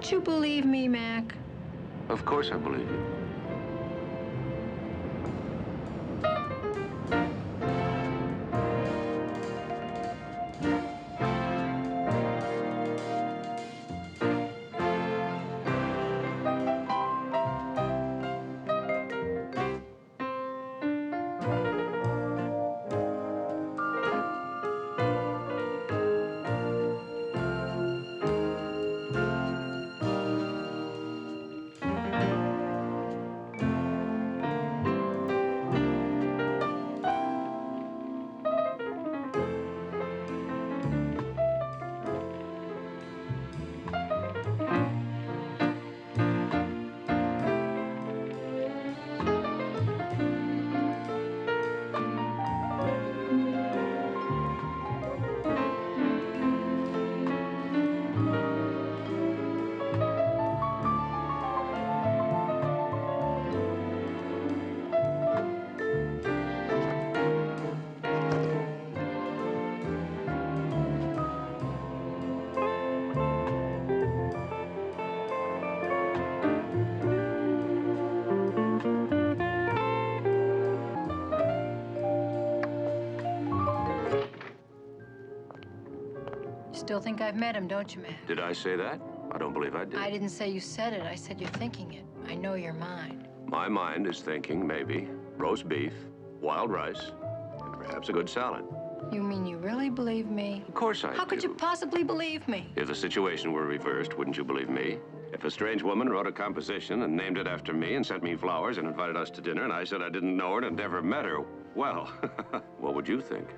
Don't you believe me, Mac? Of course I believe you. Still think I've met him, don't you, Mac? Did I say that? I don't believe I did. I didn't say you said it. I said you're thinking it. I know your mind. My mind is thinking maybe roast beef, wild rice, and perhaps a good salad. You mean you really believe me? Of course I do. How could you possibly believe me? If the situation were reversed, wouldn't you believe me? If a strange woman wrote a composition and named it after me and sent me flowers and invited us to dinner and I said I didn't know her and never met her, well, what would you think?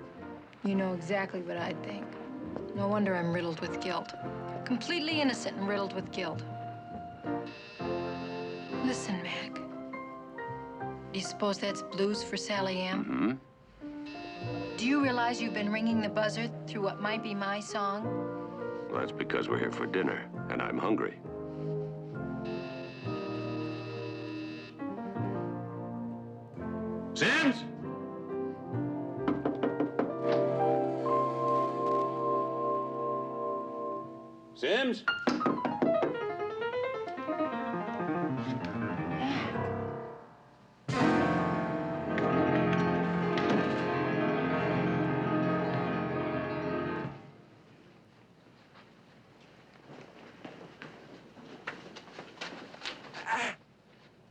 You know exactly what I'd think. No wonder I'm riddled with guilt. Completely innocent and riddled with guilt. Listen, Mac. Do you suppose that's blues for Sally Ann? Mm-hmm. Do you realize you've been ringing the buzzer through what might be my song? Well, that's because we're here for dinner, and I'm hungry. Sims? Sims?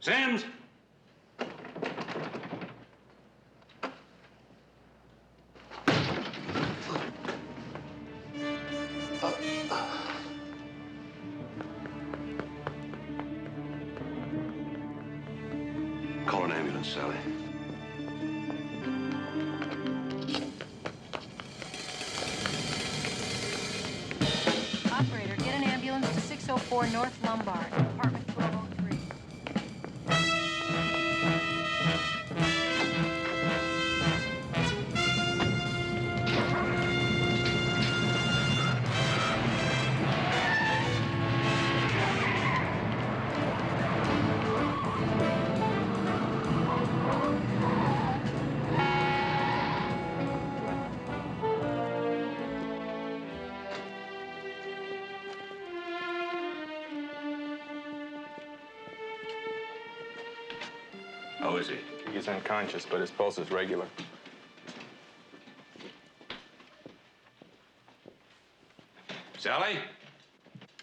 Sims? Call an ambulance, Sally. Operator, get an ambulance to 604 North Lombard, apartment 1203. How is he? He's unconscious, but his pulse is regular. Sally?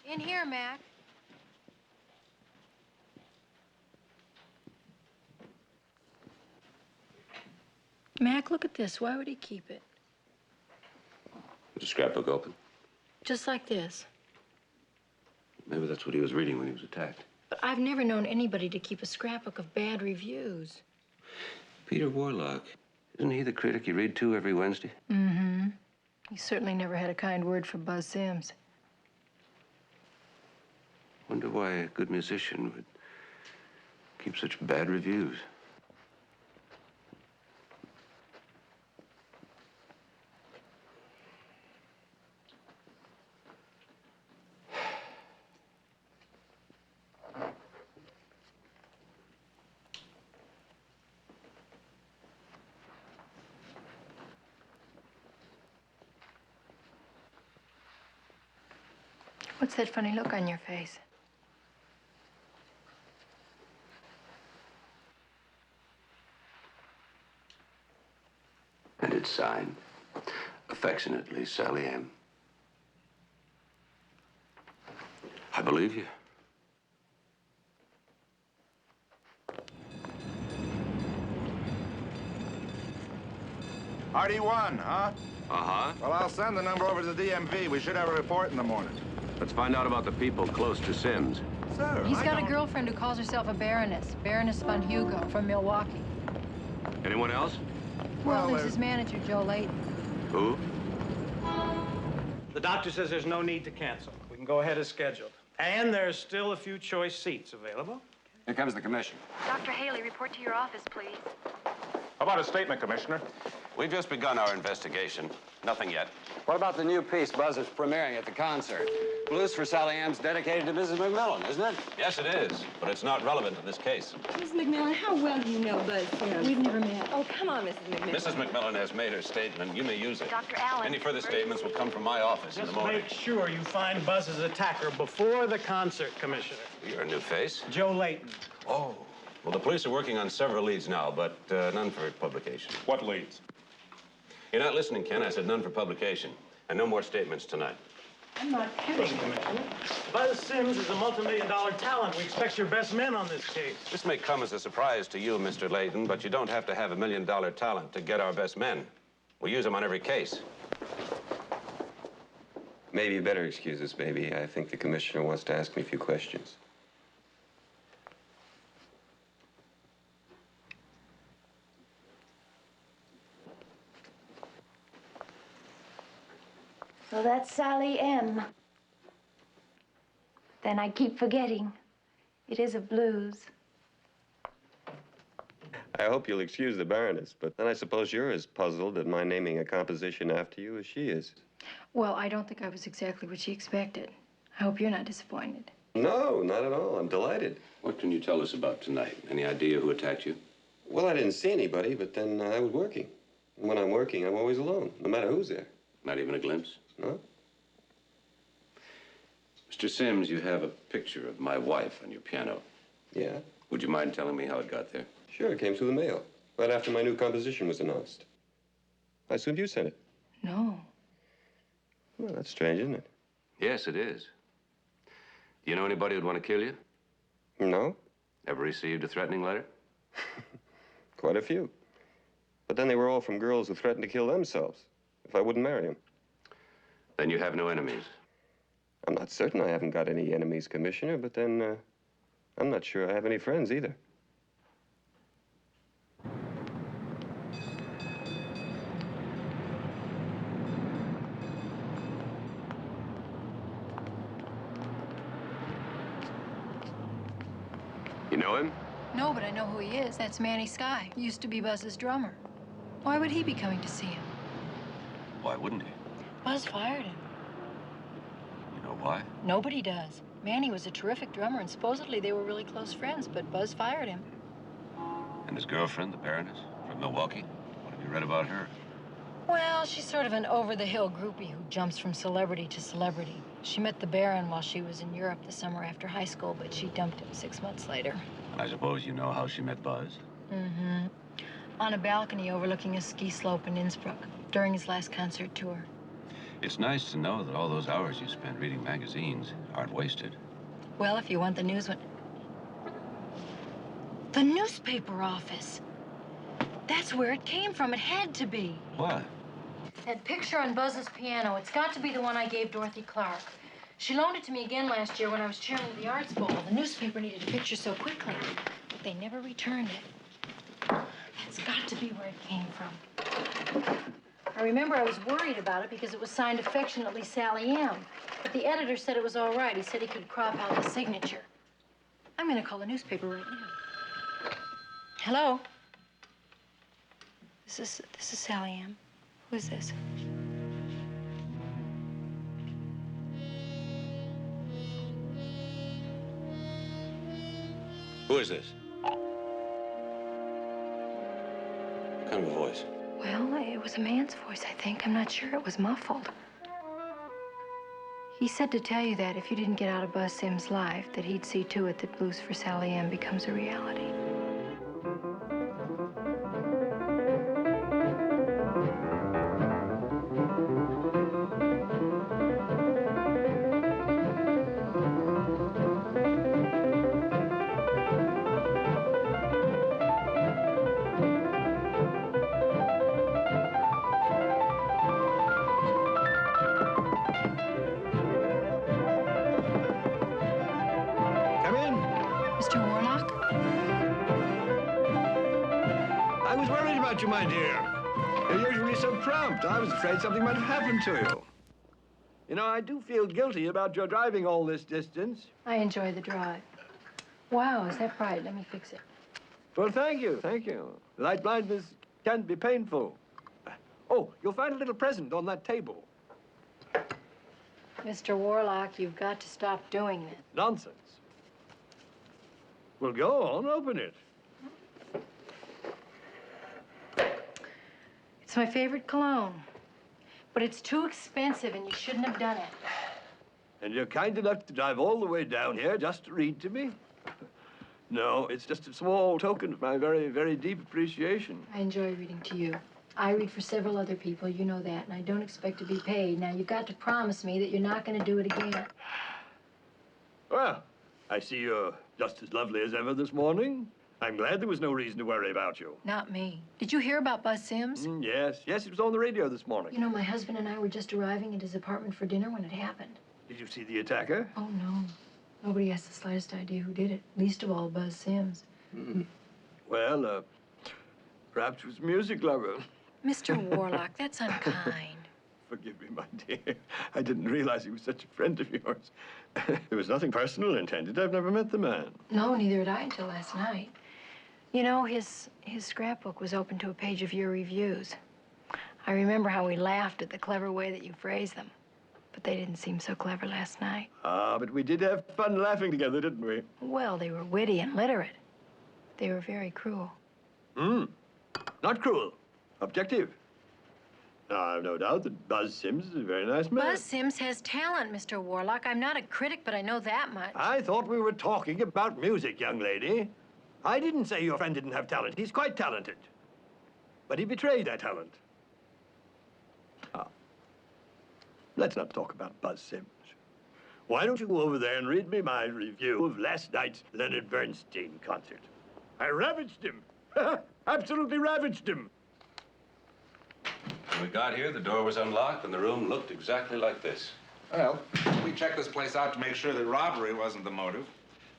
In here, Mac. Mac, look at this. Why would he keep it? Was the scrapbook open? Just like this. Maybe that's what he was reading when he was attacked. But I've never known anybody to keep a scrapbook of bad reviews. Peter Warlock. Isn't he the critic you read to every Wednesday? Mm-hmm. He certainly never had a kind word for Buzz Sims. Wonder why a good musician would keep such bad reviews. What's that funny look on your face? And it's signed, affectionately, Sally M. I believe you. RD1, huh? Uh-huh. Well, I'll send the number over to the DMV. We should have a report in the morning. Let's find out about the people close to Sims. Sir, He's got a girlfriend who calls herself a baroness, Baroness von Hugo from Milwaukee. Anyone else? Well, there's there's- his manager, Joe Layton. Who? The doctor says there's no need to cancel. We can go ahead as scheduled. And there's still a few choice seats available. Here comes the commission. Dr. Haley, report to your office, please. How about a statement, Commissioner? We've just begun our investigation. Nothing yet. What about the new piece Buzz is premiering at the concert? Blues for Sally Ann's dedicated to Mrs. McMillan, isn't it? Yes, it is, but it's not relevant to this case. Miss McMillan, how well do you know Buzz Sims? We've never met. Oh, come on, Mrs. McMillan. Mrs. McMillan has made her statement. You may use it. Dr. Allen. Any further statements will come from my office in the Just morning. make sure you find Buzz's attacker before the concert, Commissioner. You're a new face. Joe Layton. Oh. Well, the police are working on several leads now, but none for publication. What leads? You're not listening, Ken. I said none for publication. And no more statements tonight. I'm not kidding, Commissioner. Buzz Sims is a multi-million-dollar talent. We expect your best men on this case. This may come as a surprise to you, Mr. Layton, but you don't have to have $1 million talent to get our best men. We use them on every case. Maybe you better excuse us, baby. I think the commissioner wants to ask me a few questions. So that's Sally M. Then I keep forgetting. It is a blues. I hope you'll excuse the Baroness, but then I suppose you're as puzzled at my naming a composition after you as she is. Well, I don't think I was exactly what she expected. I hope you're not disappointed. No, not at all. I'm delighted. What can you tell us about tonight? Any idea who attacked you? Well, I didn't see anybody, but then I was working. And when I'm working, I'm always alone, no matter who's there. Not even a glimpse? No? Mr. Sims, you have a picture of my wife on your piano. Yeah? Would you mind telling me how it got there? Sure, it came through the mail. Right after my new composition was announced. I assumed you sent it. No. Well, that's strange, isn't it? Yes, it is. Do you know anybody who'd want to kill you? No? Ever received a threatening letter? Quite a few. But then they were all from girls who threatened to kill themselves if I wouldn't marry them. Then you have no enemies. I'm not certain I haven't got any enemies, Commissioner, but then I'm not sure I have any friends either. You know him? No, but I know who he is. That's Manny Sky. Used to be Buzz's drummer. Why would he be coming to see him? Why wouldn't he? Buzz fired him. You know why? Nobody does. Manny was a terrific drummer, and supposedly they were really close friends, but Buzz fired him. And his girlfriend, the Baroness, from Milwaukee? What have you read about her? Well, she's sort of an over-the-hill groupie who jumps from celebrity to celebrity. She met the Baron while she was in Europe the summer after high school, but she dumped him 6 months later. I suppose you know how she met Buzz. Mm-hmm. On a balcony overlooking a ski slope in Innsbruck during his last concert tour. It's nice to know that all those hours you spent reading magazines aren't wasted. Well, if you want the news one... The newspaper office. That's where it came from. It had to be. What? That picture on Buzz's piano, it's got to be the one I gave Dorothy Clark. She loaned it to me again last year when I was chairman of the Arts Bowl. The newspaper needed a picture so quickly, but they never returned it. That's got to be where it came from. I remember I was worried about it because it was signed affectionately Sally M. But the editor said it was all right. He said he could crop out the signature. I'm going to call the newspaper right now. Hello? This is Sally M. Who is this? Who is this? What kind of a voice? Well, it was a man's voice, I think. I'm not sure. It was muffled. He said to tell you that if you didn't get out of Buzz Sims' life, that he'd see to it that Blues for Sally M becomes a reality. I was worried about you, my dear. You're usually so prompt. I was afraid something might have happened to you. You know, I do feel guilty about your driving all this distance. I enjoy the drive. Wow, is that bright? Let me fix it. Well, thank you, thank you. Light blindness can be painful. Oh, you'll find a little present on that table. Mr. Warlock, you've got to stop doing that. Nonsense. Well, go on, open it. It's my favorite cologne. But it's too expensive, and you shouldn't have done it. And you're kind enough to drive all the way down here just to read to me? No, it's just a small token of my very, very deep appreciation. I enjoy reading to you. I read for several other people, you know that, and I don't expect to be paid. Now, you've got to promise me that you're not going to do it again. Well, I see you're just as lovely as ever this morning. I'm glad there was no reason to worry about you. Not me. Did you hear about Buzz Sims? Yes, it was on the radio this morning. You know, my husband and I were just arriving at his apartment for dinner when it happened. Did you see the attacker? Oh, no. Nobody has the slightest idea who did it, least of all Buzz Sims. Well, perhaps it was a music lover. Mr. Warlock, that's unkind. Forgive me, my dear. I didn't realize he was such a friend of yours. There was nothing personal intended. I've never met the man. No, neither had I until last night. You know, his scrapbook was open to a page of your reviews. I remember how we laughed at the clever way that you phrased them. But they didn't seem so clever last night. Ah, but we did have fun laughing together, didn't we? Well, they were witty and literate. They were very cruel. Not cruel. Objective. Now, I've no doubt that Buzz Sims is a very nice man. Buzz Sims has talent, Mr. Warlock. I'm not a critic, but I know that much. I thought we were talking about music, young lady. I didn't say your friend didn't have talent. He's quite talented. But he betrayed that talent. Let's not talk about Buzz Sims. Why don't you go over there and read me my review of last night's Leonard Bernstein concert? I ravaged him. Absolutely ravaged him. When we got here, the door was unlocked, and the room looked exactly like this. Well, we checked this place out to make sure that robbery wasn't the motive.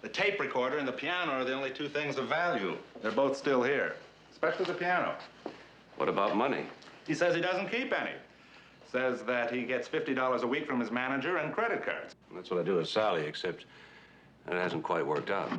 The tape recorder and the piano are the only two things of value. They're both still here, especially the piano. What about money? He says he doesn't keep any. Says that he gets $50 a week from his manager and credit cards. That's what I do with Sally, except it hasn't quite worked out.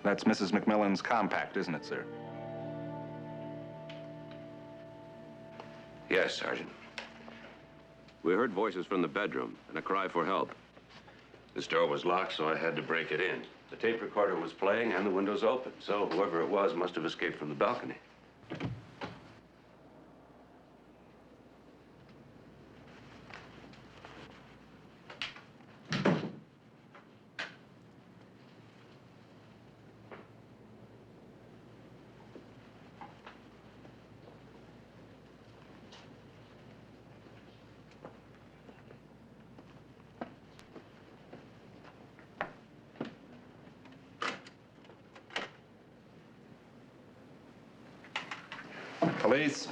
That's Mrs. McMillan's compact, isn't it, sir? Yes, Sergeant. We heard voices from the bedroom and a cry for help. This door was locked, so I had to break it in. The tape recorder was playing and the windows open, so whoever it was must have escaped from the balcony. Police,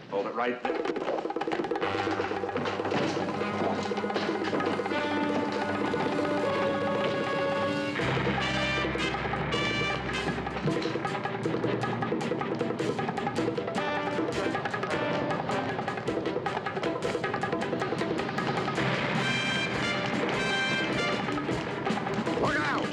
hold it right there. Look out!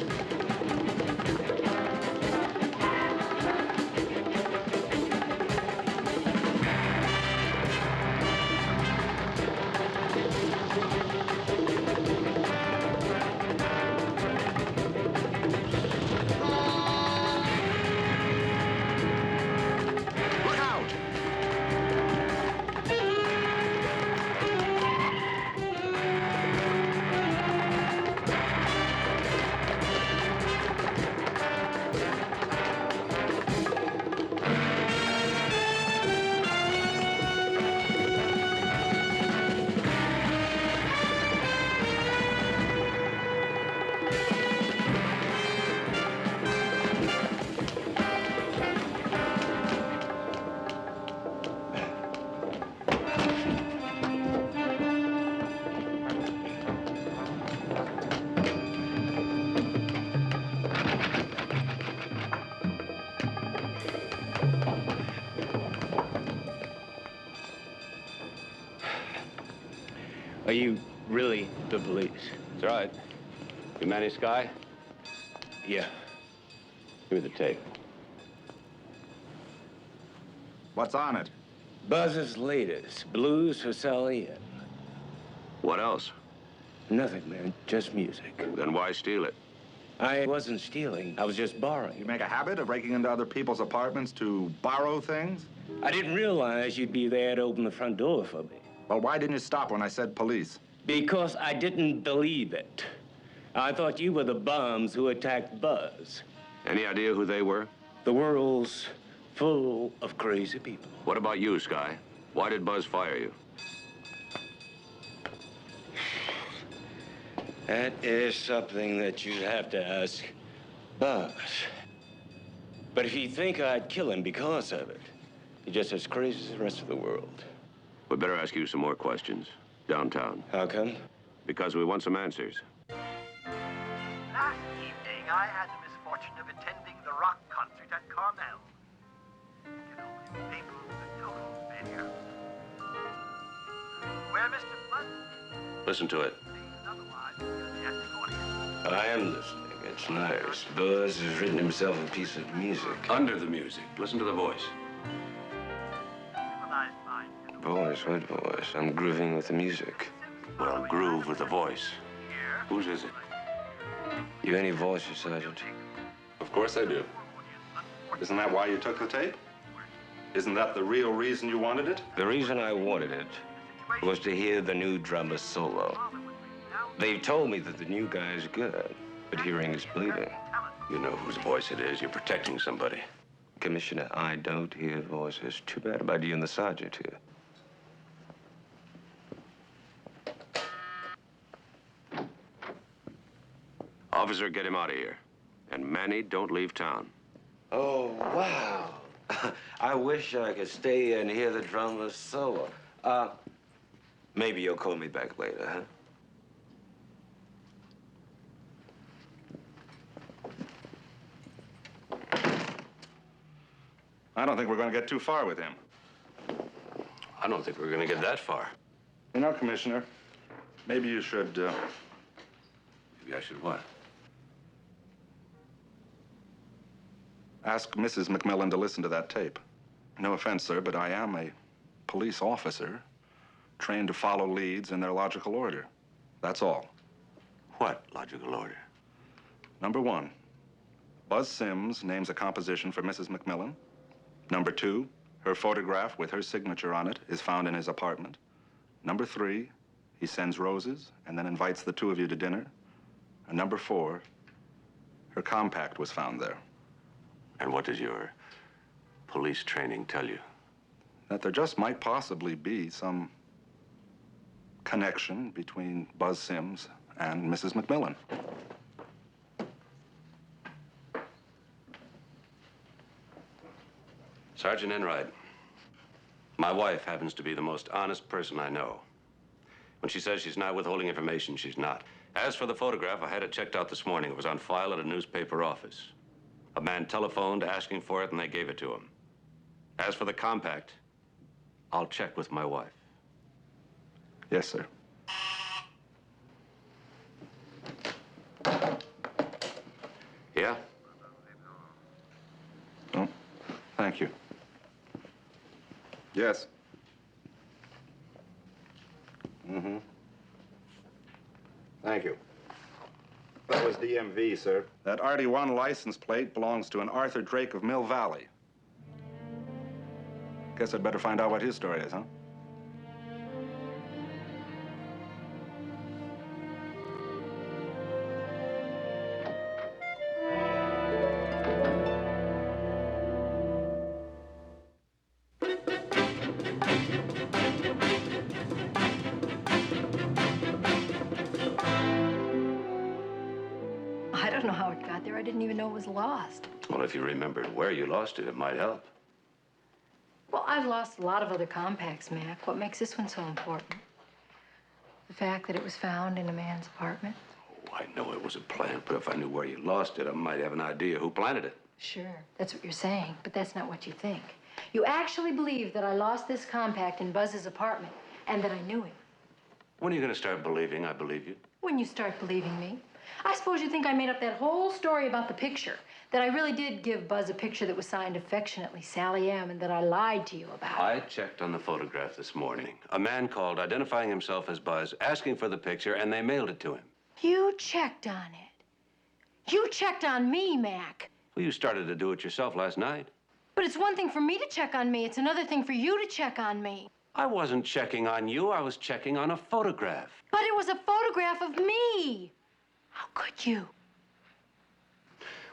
Are you really the police? That's right. You Manny Sky? Yeah. Give me the tape. What's on it? Buzz's latest, Blues for Sally M. What else? Nothing, man, just music. Then why steal it? I wasn't stealing, I was just You borrowing. make a habit of breaking into other people's apartments to borrow things? I didn't realize you'd be there to open the front door for me. Well, why didn't you stop when I said police? Because I didn't believe it. I thought you were the bums who attacked Buzz. Any idea who they were? The world's full of crazy people. What about you, Sky? Why did Buzz fire you? That is something that you'd have to ask Buzz. But if you think I'd kill him because of it, you're just as crazy as the rest of the world. We better ask you some more questions. Downtown. How come? Because we want some answers. Last evening, I had the misfortune of attending the rock concert at Carmel. You know, in Naples and total failure. Where Mr. Buzz Listen to it. otherwise enthusiastic audience. I am listening. It's nice. Buzz has written himself a piece of music. Under the music. Listen to the voice. Civilized mind, you know. Voice? What voice? I'm grooving with the music. Well, groove with the voice. Whose is it? You any voices, Sergeant? Of course I do. Isn't that why you took the tape? Isn't that the real reason you wanted it? The reason I wanted it was to hear the new drummer solo. They've told me that the new guy's good, but hearing is believing. You know whose voice it is. You're protecting somebody. Commissioner, I don't hear voices. Too bad about you and the sergeant here. Officer, get him out of here. And Manny, don't leave town. Oh, wow. I wish I could stay and hear the drummer solo. Maybe you'll call me back later, huh? I don't think we're going to get too far with him. I don't think we're going to get that far. You know, Commissioner, maybe you should, Maybe I should what? ask Mrs. McMillan to listen to that tape. No offense, sir, but I am a police officer trained to follow leads in their logical order. That's all. What logical order? Number one, Buzz Sims names a composition for Mrs. McMillan. Number two, her photograph with her signature on it is found in his apartment. Number three, he sends roses and then invites the two of you to dinner. And number four, her compact was found there. And what does your police training tell you? That there just might possibly be some connection between Buzz Sims and Mrs. McMillan. Sergeant Enright, my wife happens to be the most honest person I know. When she says she's not withholding information, she's not. As for the photograph, I had it checked out this morning. It was on file at a newspaper office. A man telephoned asking for it, and they gave it to him. As for the compact, I'll check with my wife. Yes, sir. Yeah? Oh, thank you. Yes. Mm-hmm. Thank you. That was DMV, sir. That RD1 license plate belongs to an Arthur Drake of Mill Valley. Guess I'd better find out what his story is, huh? I don't know how it got there. I didn't even know it was lost. Well, if you remembered where you lost it, it might help. Well, I've lost a lot of other compacts, Mac. What makes this one so important? The fact that it was found in a man's apartment? Oh, I know it was a plant, but if I knew where you lost it, I might have an idea who planted it. Sure, that's what you're saying, but that's not what you think. You actually believe that I lost this compact in Buzz's apartment and that I knew him. When are you going to start believing I believe you? When you start believing me. I suppose you think I made up that whole story about the picture, that I really did give Buzz a picture that was signed affectionately Sally M, and that I lied to you about. I checked on the photograph this morning. A man called identifying himself as Buzz, asking for the picture, and they mailed it to him. You checked on it. You checked on me, Mac. Well, you started to do it yourself last night. But it's one thing for me to check on me. It's another thing for you to check on me. I wasn't checking on you. I was checking on a photograph. But it was a photograph of me. How could you?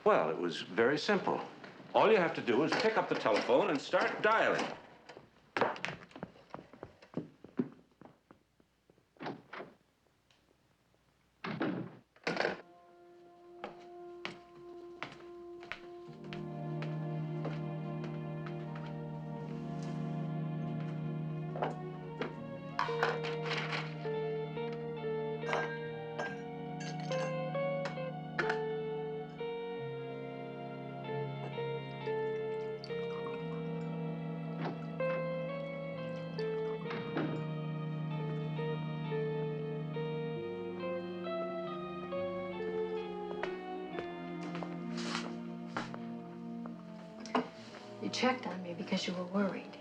Well, it was very simple. All you have to do is pick up the telephone and start dialing. You checked on me because you were worried.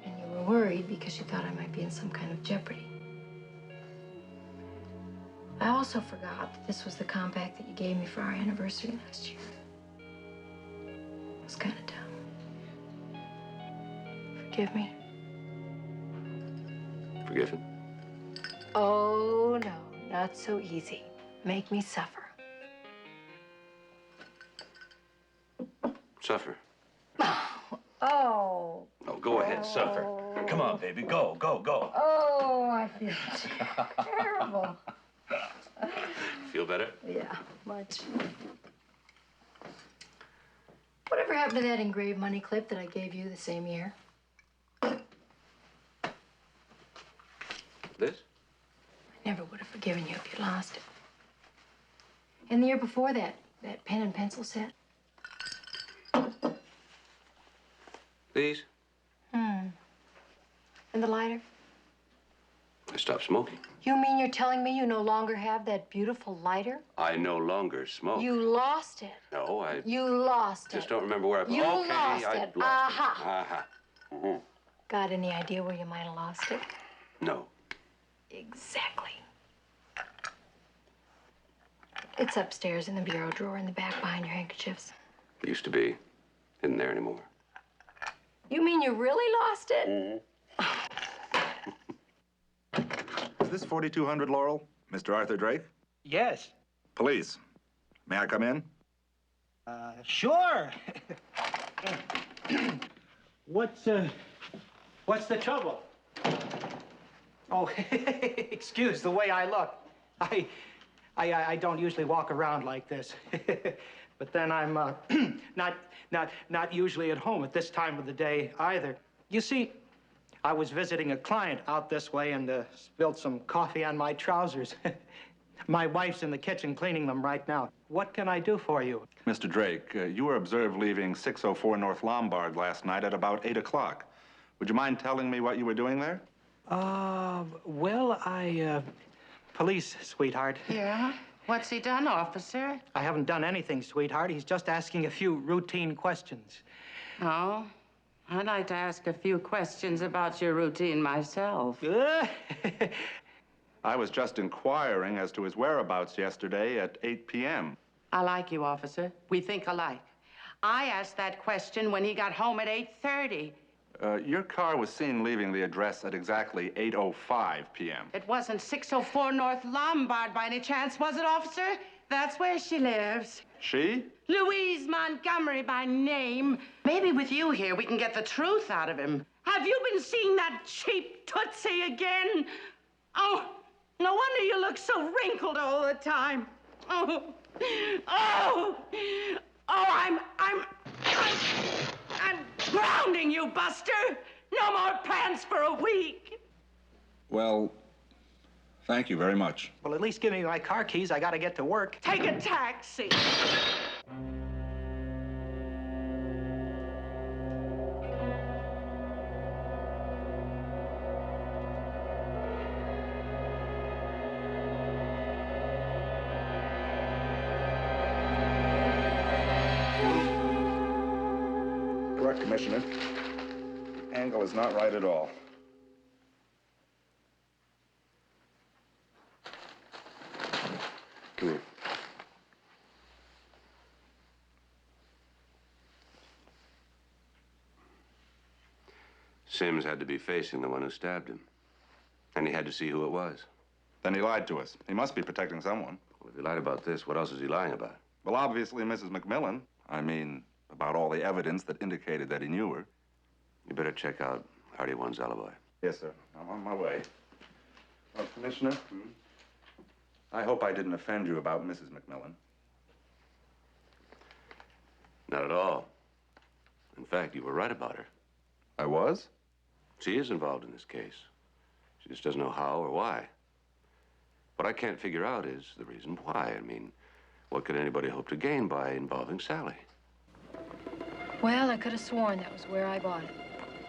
And you were worried because you thought I might be in some kind of jeopardy. I also forgot that this was the compact that you gave me for our anniversary last year. It was kind of dumb. Forgive me? Forgiven? Oh, no, not so easy. Make me suffer. Suffer. Oh. Oh, go ahead, suffer. Come on, baby, go, go, go. Oh, I feel terrible. Feel better? Yeah, much. Whatever happened to that engraved money clip that I gave you the same year? This? I never would have forgiven you if you lost it. And the year before that pen and pencil set? These? And the lighter? I stopped smoking. You mean you're telling me you no longer have that beautiful lighter? I no longer smoke. You lost it. No, I You lost just it. don't remember where I put it. You Okay, lost I it. lost Aha. it. Aha. Mhm. Got any idea where you might have lost it? No. Exactly. It's upstairs in the bureau drawer in the back behind your handkerchiefs. It used to be. Isn't there anymore. You mean you really lost it? Is this 4200 Laurel? Mr. Arthur Drake? Yes. Police. May I come in? Sure. What's the trouble? Oh, excuse the way I look. I don't usually walk around like this. But then I'm not usually at home at this time of the day either. You see, I was visiting a client out this way and spilled some coffee on my trousers. My wife's in the kitchen cleaning them right now. What can I do for you? Mr. Drake, you were observed leaving 604 North Lombard last night at about 8 o'clock. Would you mind telling me what you were doing there? Well, police, sweetheart. Yeah? What's he done, officer? I haven't done anything, sweetheart. He's just asking a few routine questions. Oh? I'd like to ask a few questions about your routine myself. I was just inquiring as to his whereabouts yesterday at 8 p.m. I like you, officer. We think alike. I asked that question when he got home at 8:30. Your car was seen leaving the address at exactly 8:05 p.m. It wasn't 604 North Lombard by any chance, was it, officer? That's where she lives. She? Louise Montgomery by name. Maybe with you here, we can get the truth out of him. Have you been seeing that cheap Tootsie again? Oh, no wonder you look so wrinkled all the time. Oh, I'm grounding you, Buster. No more pants for a week. Well, thank you very much. Well, at least give me my car keys. I gotta get to work. Take a taxi. Commissioner. The angle is not right at all. Come here. Sims had to be facing the one who stabbed him. And he had to see who it was. Then he lied to us. He must be protecting someone. Well, if he lied about this, what else is he lying about? Well, obviously, Mrs. McMillan. I mean, about all the evidence that indicated that he knew her. You better check out Hardy One's alibi. Yes, sir. I'm on my way. Well, Commissioner, I hope I didn't offend you about Mrs. McMillan. Not at all. In fact, you were right about her. I was? She is involved in this case. She just doesn't know how or why. What I can't figure out is the reason why. I mean, what could anybody hope to gain by involving Sally? Well, I could have sworn that was where I bought it.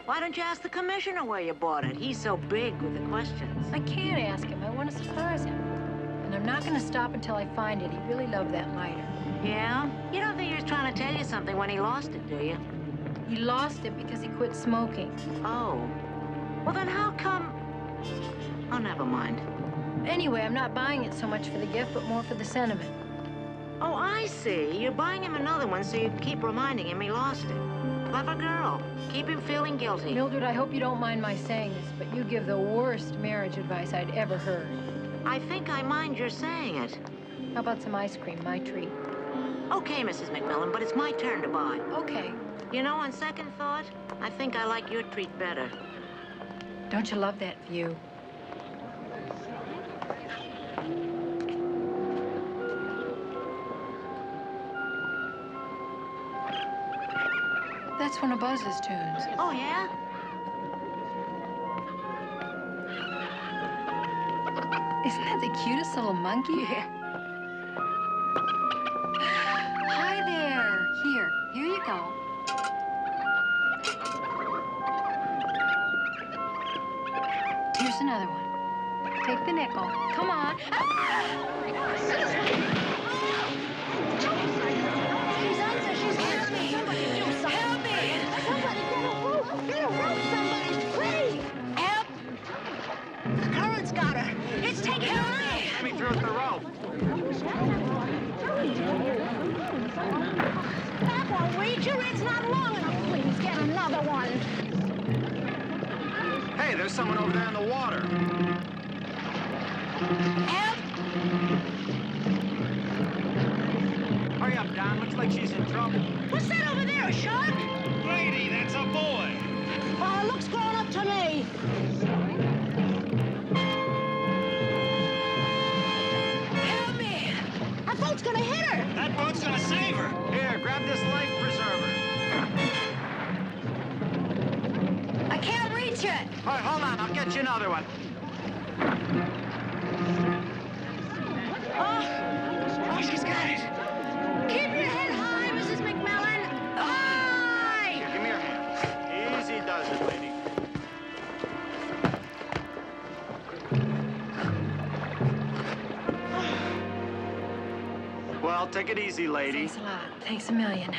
Why don't you ask the commissioner where you bought it? He's so big with the questions. I can't ask him. I want to surprise him. And I'm not going to stop until I find it. He really loved that lighter. Yeah? You don't think he was trying to tell you something when he lost it, do you? He lost it because he quit smoking. Oh. Well, then how come... Oh, never mind. Anyway, I'm not buying it so much for the gift, but more for the sentiment. Oh, I see. You're buying him another one so you keep reminding him he lost it. Clever girl. Keep him feeling guilty. Mildred, I hope you don't mind my saying this, but you give the worst marriage advice I'd ever heard. I think I mind your saying it. How about some ice cream, my treat? Okay, Mrs. McMillan, but it's my turn to buy. Okay. You know, on second thought, I think I like your treat better. Don't you love that view? That's one of Buzz's tunes. Oh, yeah? Isn't that the cutest little monkey? Yeah. Hi there. Here you go. Here's another one. Take the nickel. Come on. She's under. She's help me. Somebody do something. Help me. Somebody get a rope. Get a rope, somebody. Please. Help. The current's got her. It's taking her. Let me through the rope. That won't reach her. It's not long enough. Please get another one. Hey, there's someone over there in the water. Help. Hurry up, Don. Looks like she's in trouble. What's that over there, a shark? Lady, that's a boy. Looks grown up to me. Help me! That boat's gonna hit her. That boat's gonna save her. Here, grab this life preserver. I can't reach it. All right, hold on. I'll get you another one. Oh, she's got it. Keep your head high, Mrs. McMillan. High! Here, give me your hand. Easy does it, lady. Well, take it easy, lady. Thanks a lot. Thanks a million.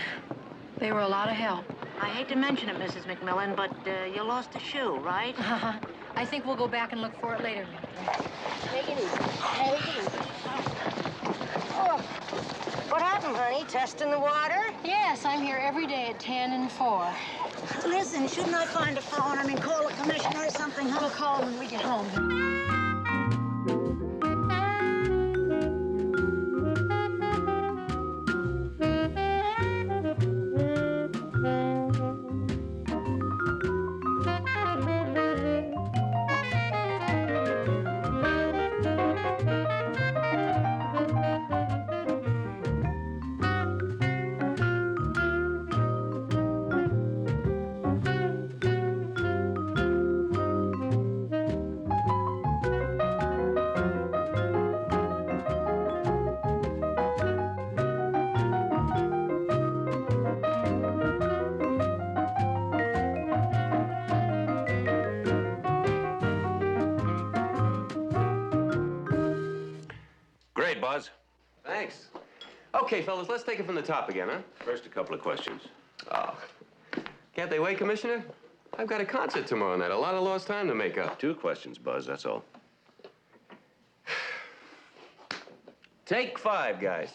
They were a lot of help. I hate to mention it, Mrs. McMillan, but you lost a shoe, right? I think we'll go back and look for it later, Mildred. Take it easy. Take it easy. Oh. What happened, honey? Testing the water? Yes, I'm here every day at 10 and 4. Listen, shouldn't I find a phone? I mean, call a commissioner or something, huh? We'll call when we get home. Great, Buzz. Thanks. Okay, fellas, let's take it from the top again, huh? First, a couple of questions. Oh. Can't they wait, Commissioner? I've got a concert tomorrow night. A lot of lost time to make up. 2 questions, Buzz, that's all. Take 5, guys.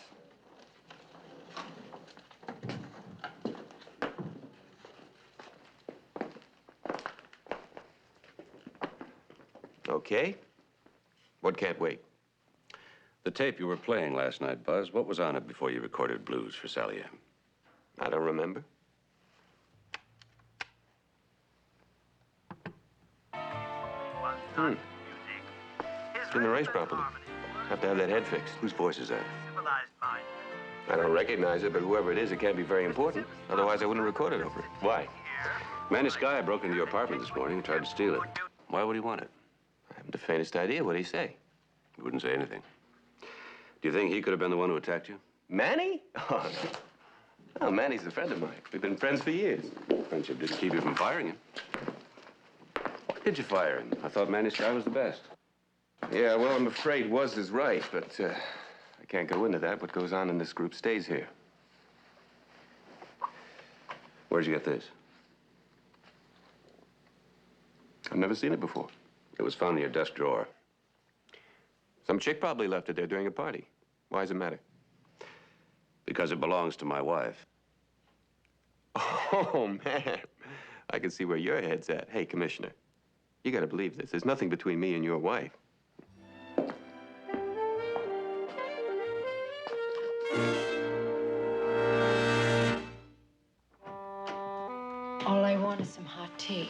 Okay. What can't wait? The tape you were playing last night, Buzz, what was on it before you recorded Blues for Sally M? I don't remember. It's in the race properly. Have to have that head fixed. Whose voice is that? I don't recognize it, but whoever it is, it can't be very important. Otherwise, I wouldn't record it over it. Why? Manny Sky broke into your apartment this morning and tried to steal it. Why would he want it? I haven't the faintest idea. What'd he say? He wouldn't say anything. Do you think he could have been the one who attacked you? Manny? Oh, no. Oh, Manny's a friend of mine. We've been friends for years. Friendship didn't keep you from firing him. Why did you fire him? I thought Manny Sky was the best. Yeah, well, I'm afraid was is right, but I can't go into that. What goes on in this group stays here. Where'd you get this? I've never seen it before. It was found in your desk drawer. Some chick probably left it there during a party. Why does it matter? Because it belongs to my wife. Oh, man. I can see where your head's at. Hey, Commissioner, you gotta believe this. There's nothing between me and your wife. All I want is some hot tea.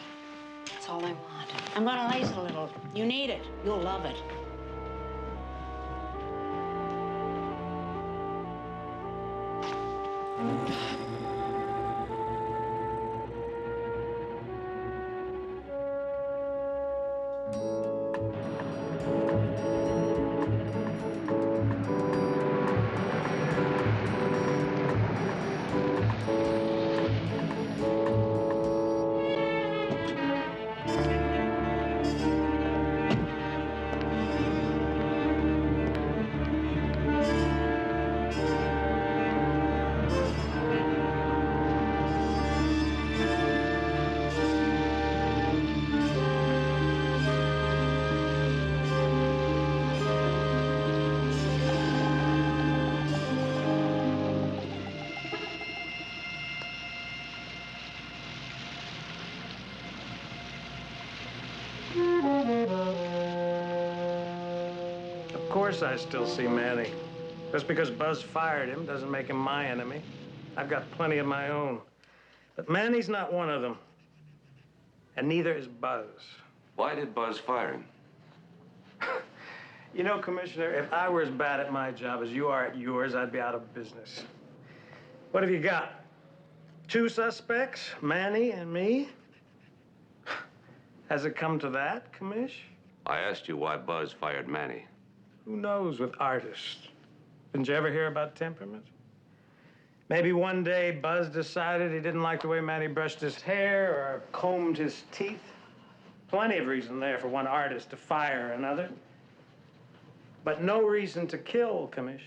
That's all I want. I'm gonna lace it a little. You need it. You'll love it. Of course I still see Manny. Just because Buzz fired him doesn't make him my enemy. I've got plenty of my own. But Manny's not one of them. And neither is Buzz. Why did Buzz fire him? You know, Commissioner, if I were as bad at my job as you are at yours, I'd be out of business. What have you got? 2 suspects, Manny and me? Has it come to that, Commish? I asked you why Buzz fired Manny. Who knows with artists? Didn't you ever hear about temperament? Maybe one day Buzz decided he didn't like the way Manny brushed his hair or combed his teeth. Plenty of reason there for one artist to fire another. But no reason to kill, Commish.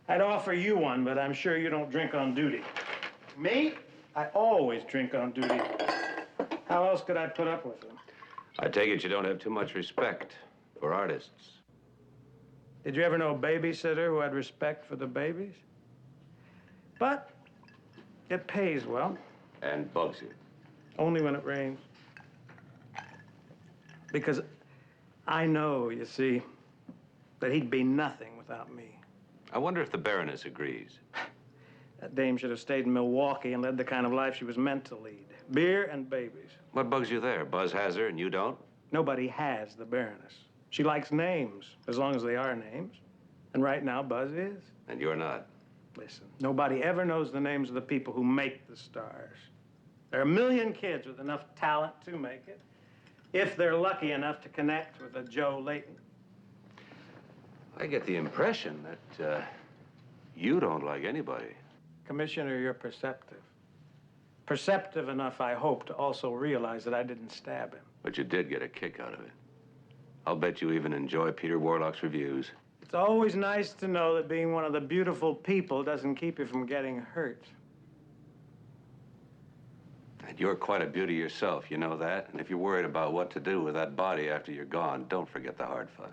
I'd offer you one, but I'm sure you don't drink on duty. Me? I always drink on duty. How else could I put up with them? I take it you don't have too much respect for artists. Did you ever know a babysitter who had respect for the babies? But it pays well. And bugs you. Only when it rains. Because I know, you see, that he'd be nothing without me. I wonder if the Baroness agrees. That dame should have stayed in Milwaukee and led the kind of life she was meant to lead. Beer and babies. What bugs you there? Buzz has her and you don't? Nobody has the Baroness. She likes names, as long as they are names. And right now, Buzz is. And you're not. Listen, nobody ever knows the names of the people who make the stars. There are a million kids with enough talent to make it, if they're lucky enough to connect with a Joe Layton. I get the impression that you don't like anybody. Commissioner, you're perceptive. Perceptive enough, I hope, to also realize that I didn't stab him. But you did get a kick out of it. I'll bet you even enjoy Peter Warlock's reviews. It's always nice to know that being one of the beautiful people doesn't keep you from getting hurt. And you're quite a beauty yourself, you know that? And if you're worried about what to do with that body after you're gone, don't forget the hard fun.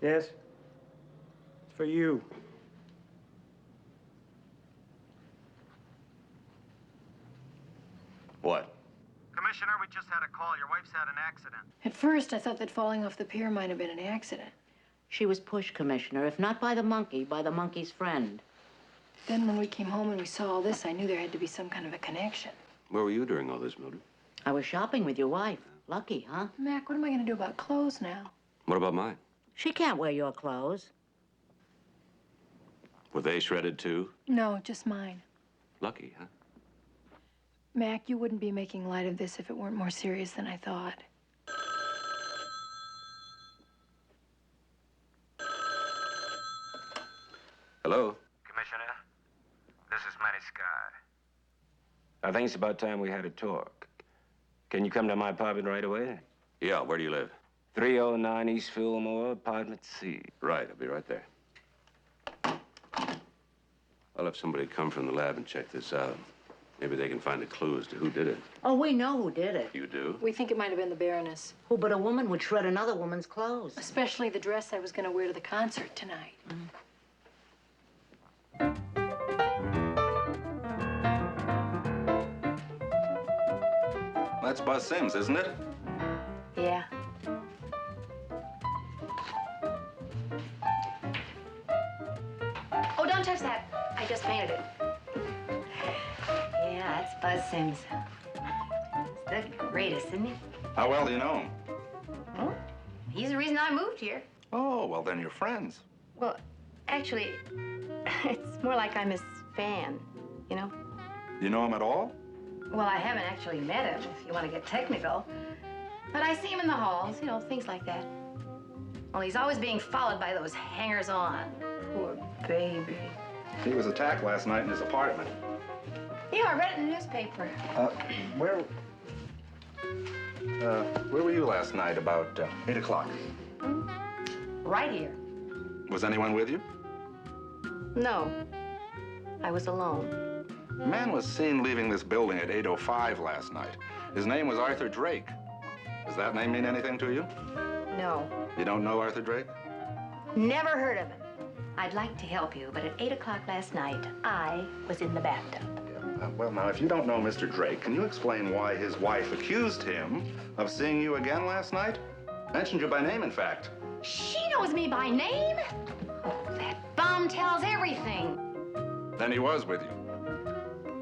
Yes? It's for you. What? Commissioner, we just had a call. Your wife's had an accident. At first, I thought that falling off the pier might have been an accident. She was pushed, Commissioner, if not by the monkey, by the monkey's friend. Then when we came home and we saw all this, I knew there had to be some kind of a connection. Where were you during all this, Mildred? I was shopping with your wife. Lucky, huh? Mac, what am I going to do about clothes now? What about mine? She can't wear your clothes. Were they shredded too? No, just mine. Lucky, huh? Mac, you wouldn't be making light of this if it weren't more serious than I thought. Hello? Commissioner, this is Matty Sky. I think it's about time we had a talk. Can you come to my apartment right away? Yeah, where do you live? 309 East Fillmore, apartment C. Right, I'll be right there. I'll have somebody come from the lab and check this out. Maybe they can find a clue as to who did it. Oh, we know who did it. You do? We think it might have been the Baroness. Who but a woman would shred another woman's clothes? Especially the dress I was going to wear to the concert tonight. That's Buzz Sims, isn't it? Yeah. Oh, don't touch that. I just painted it. Yeah, that's Buzz Sims. He's the greatest, isn't he? How well do you know him? Well, he's the reason I moved here. Oh, well, then you're friends. Well, actually, it's more like I'm his fan, you know? You know him at all? Well, I haven't actually met him, if you want to get technical. But I see him in the halls, you know, things like that. Well, he's always being followed by those hangers-on. Poor baby. He was attacked last night in his apartment. Yeah, I read it in the newspaper. Where were you last night about 8 o'clock? Right here. Was anyone with you? No, I was alone. A man was seen leaving this building at 8:05 last night. His name was Arthur Drake. Does that name mean anything to you? No, You don't know Arthur Drake? never heard of him. I'd like to help you, but at 8 o'clock last night, I was in the bathtub. Well, now, if you don't know Mr. Drake, can you explain why his wife accused him of seeing you again last night? Mentioned you by name, in fact. She knows me by name? Oh, that bomb tells everything. Then he was with you.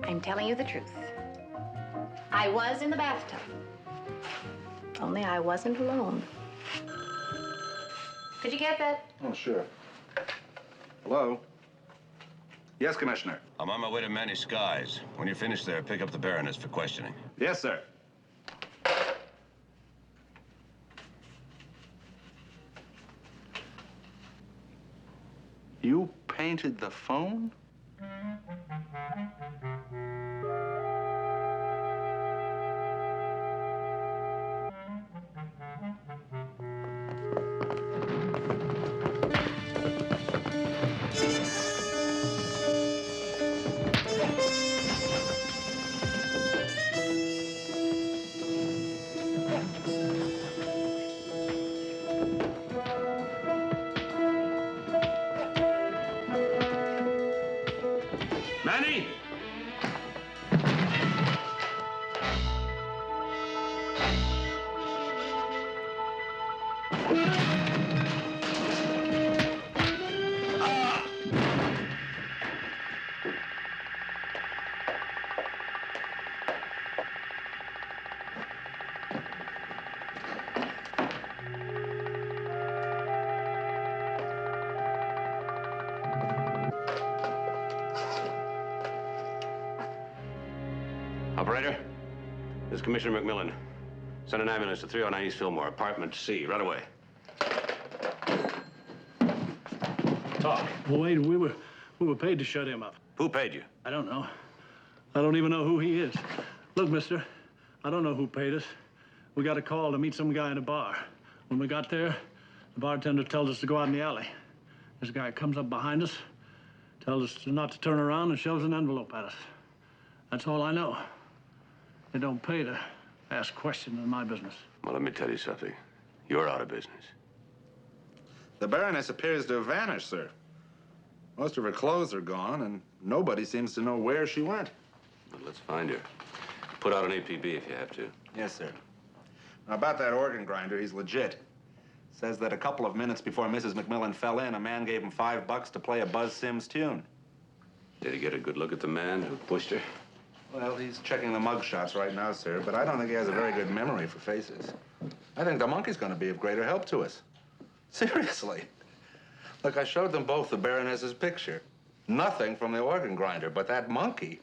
I'm telling you the truth. I was in the bathtub. Only I wasn't alone. Did you get that? Oh, sure. Hello? Yes, Commissioner. I'm on my way to Manny Sky's. When you're finished there, pick up the Baroness for questioning. Yes, sir. You painted the phone? Manny! Operator, this is Commissioner McMillan. Send an ambulance to 309 East Fillmore, apartment C, right away. Talk. Well, wait, we were paid to shut him up. Who paid you? I don't know. I don't even know who he is. Look, mister, I don't know who paid us. We got a call to meet some guy in a bar. When we got there, the bartender tells us to go out in the alley. This guy comes up behind us, Tells us not to turn around and shoves an envelope at us. That's all I know. It don't pay to ask questions in my business. Well, let me tell you something. You're out of business. The Baroness appears to have vanished, sir. Most of her clothes are gone, and nobody seems to know where she went. Well, let's find her. Put out an APB if you have to. Yes, sir. Now, about that organ grinder, he's legit. Says that a couple of minutes before Mrs. McMillan fell in, a man gave him $5 to play a Buzz Sims tune. Did he get a good look at the man who pushed her? Well, he's checking the mug shots right now, sir, but I don't think he has a very good memory for faces. I think the monkey's going to be of greater help to us. Seriously. Look, I showed them both the Baroness's picture. Nothing from the organ grinder, but that monkey.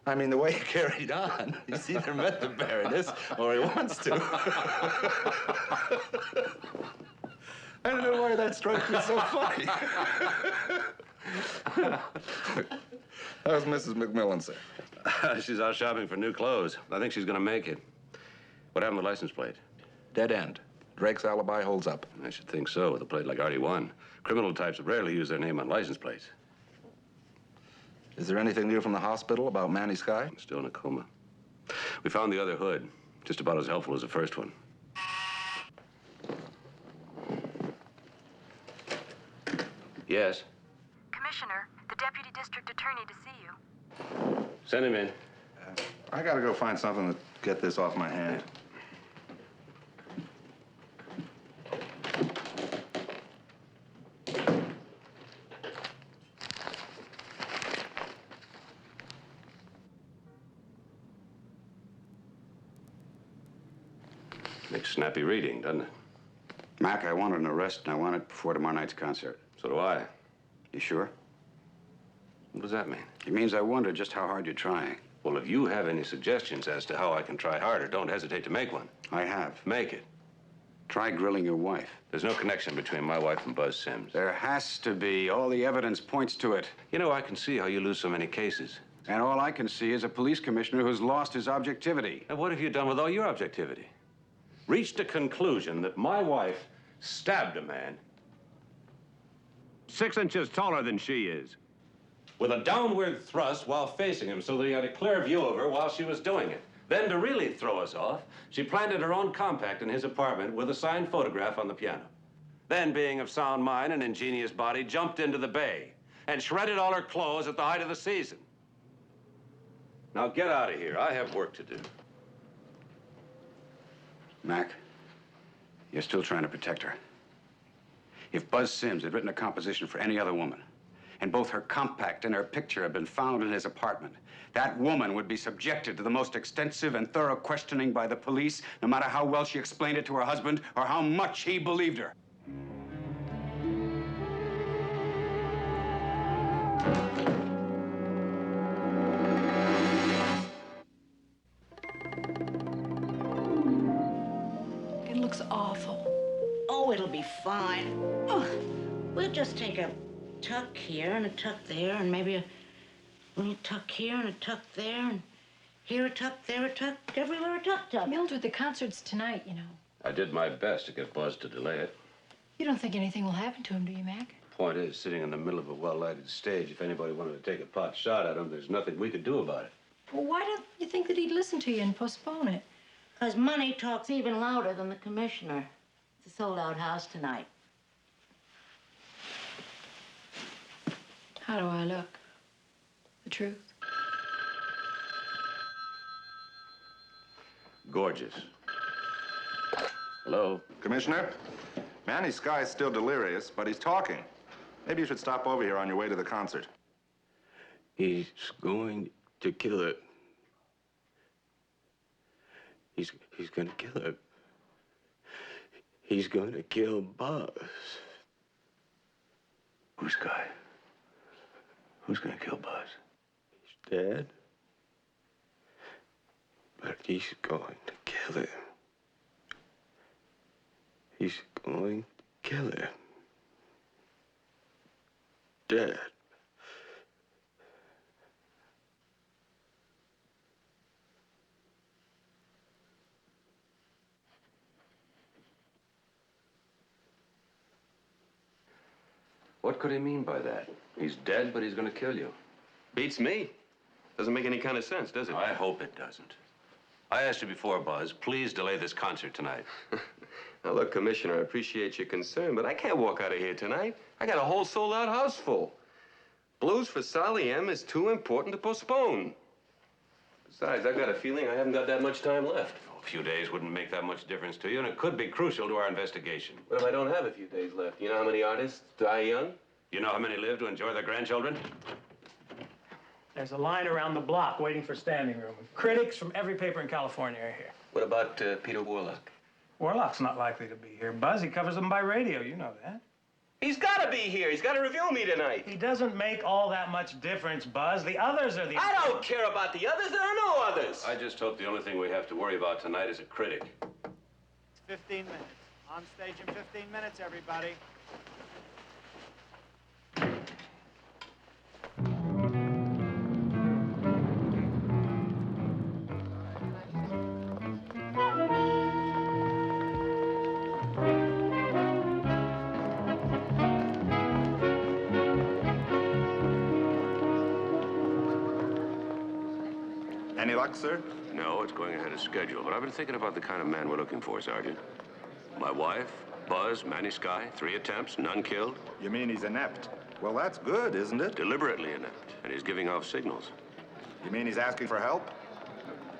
I mean, the way he carried on, he's either met the Baroness or he wants to. I don't know why that struck me so funny. How's Mrs. McMillan, sir? She's out shopping for new clothes. I think she's gonna make it. What happened to the license plate? Dead end. Drake's alibi holds up. I should think so, with a plate like RD1. Criminal types rarely use their name on license plates. Is there anything new from the hospital about Manny Sky? Still in a coma. We found the other hood. Just about as helpful as the first one. Yes? Commissioner, the Deputy District Attorney to see you. Send him in. I gotta go find something to get this off my hand. Makes snappy reading, doesn't it? Mac, I wanted an arrest, and I want it before tomorrow night's concert. So do I. You sure? What does that mean? It means I wonder just how hard you're trying. Well, if you have any suggestions as to how I can try harder, don't hesitate to make one. I have. Make it. Try grilling your wife. There's no connection between my wife and Buzz Sims. There has to be. All the evidence points to it. You know, I can see how you lose so many cases. And all I can see is a police commissioner who's lost his objectivity. And what have you done with all your objectivity? Reached a conclusion that my wife stabbed a man 6 inches taller than she is, with a downward thrust while facing him so that he had a clear view of her while she was doing it. Then, to really throw us off, she planted her own compact in his apartment with a signed photograph on the piano. Then, being of sound mind and ingenious body, jumped into the bay and shredded all her clothes at the height of the season. Now, get out of here. I have work to do. Mac, you're still trying to protect her. If Buzz Sims had written a composition for any other woman, and both her compact and her picture had been found in his apartment, that woman would be subjected to the most extensive and thorough questioning by the police, no matter how well she explained it to her husband or how much he believed her. It looks awful. Oh, it'll be fine. Oh, we'll just take a tuck here and a tuck there, and maybe a little tuck here and a tuck there, and here a tuck, there a tuck, everywhere a tuck. Mildred, the concert's tonight, you know. I did my best to get Buzz to delay it. You don't think anything will happen to him, do you, Mac? Point is, sitting in the middle of a well-lighted stage, if anybody wanted to take a pot shot at him, there's nothing we could do about it. Well, why don't you think that he'd listen to you and postpone it? 'Cause money talks even louder than the commissioner. It's a sold-out house tonight. How do I look? The truth? Gorgeous. Hello? Commissioner, Manny Sky's still delirious, but he's talking. Maybe you should stop over here on your way to the concert. He's going to kill her. He's gonna kill her. He's gonna kill Buzz. Who's Guy? Who's gonna kill Buzz? He's dead. But he's going to kill him. He's going to kill him. Dead. What could he mean by that? He's dead, but he's gonna kill you. Beats me. Doesn't make any kind of sense, does it? I hope it doesn't. I asked you before, Buzz, please delay this concert tonight. Now, look, Commissioner, I appreciate your concern, but I can't walk out of here tonight. I got a whole sold-out house full. Blues for Sally M is too important to postpone. Besides, I've got a feeling I haven't got that much time left. A few days wouldn't make that much difference to you, and it could be crucial to our investigation. What if I don't have a few days left? You know how many artists die young? You know how many live to enjoy their grandchildren? There's a line around the block waiting for standing room. Critics from every paper in California are here. What about Peter Warlock? Warlock's not likely to be here. Buzz, he covers them by radio. You know that. He's got to be here. He's got to review me tonight. He doesn't make all that much difference, Buzz. The others are the... I don't care about the others. There are no others. I just hope the only thing we have to worry about tonight is a critic. It's 15 minutes. On stage in 15 minutes, everybody. Any luck, sir? No, it's going ahead of schedule, but I've been thinking about the kind of man we're looking for, Sergeant. My wife, Buzz, Manny Sky, 3 attempts, none killed. You mean he's inept? Well, that's good, isn't it? Deliberately inept, and he's giving off signals. You mean he's asking for help?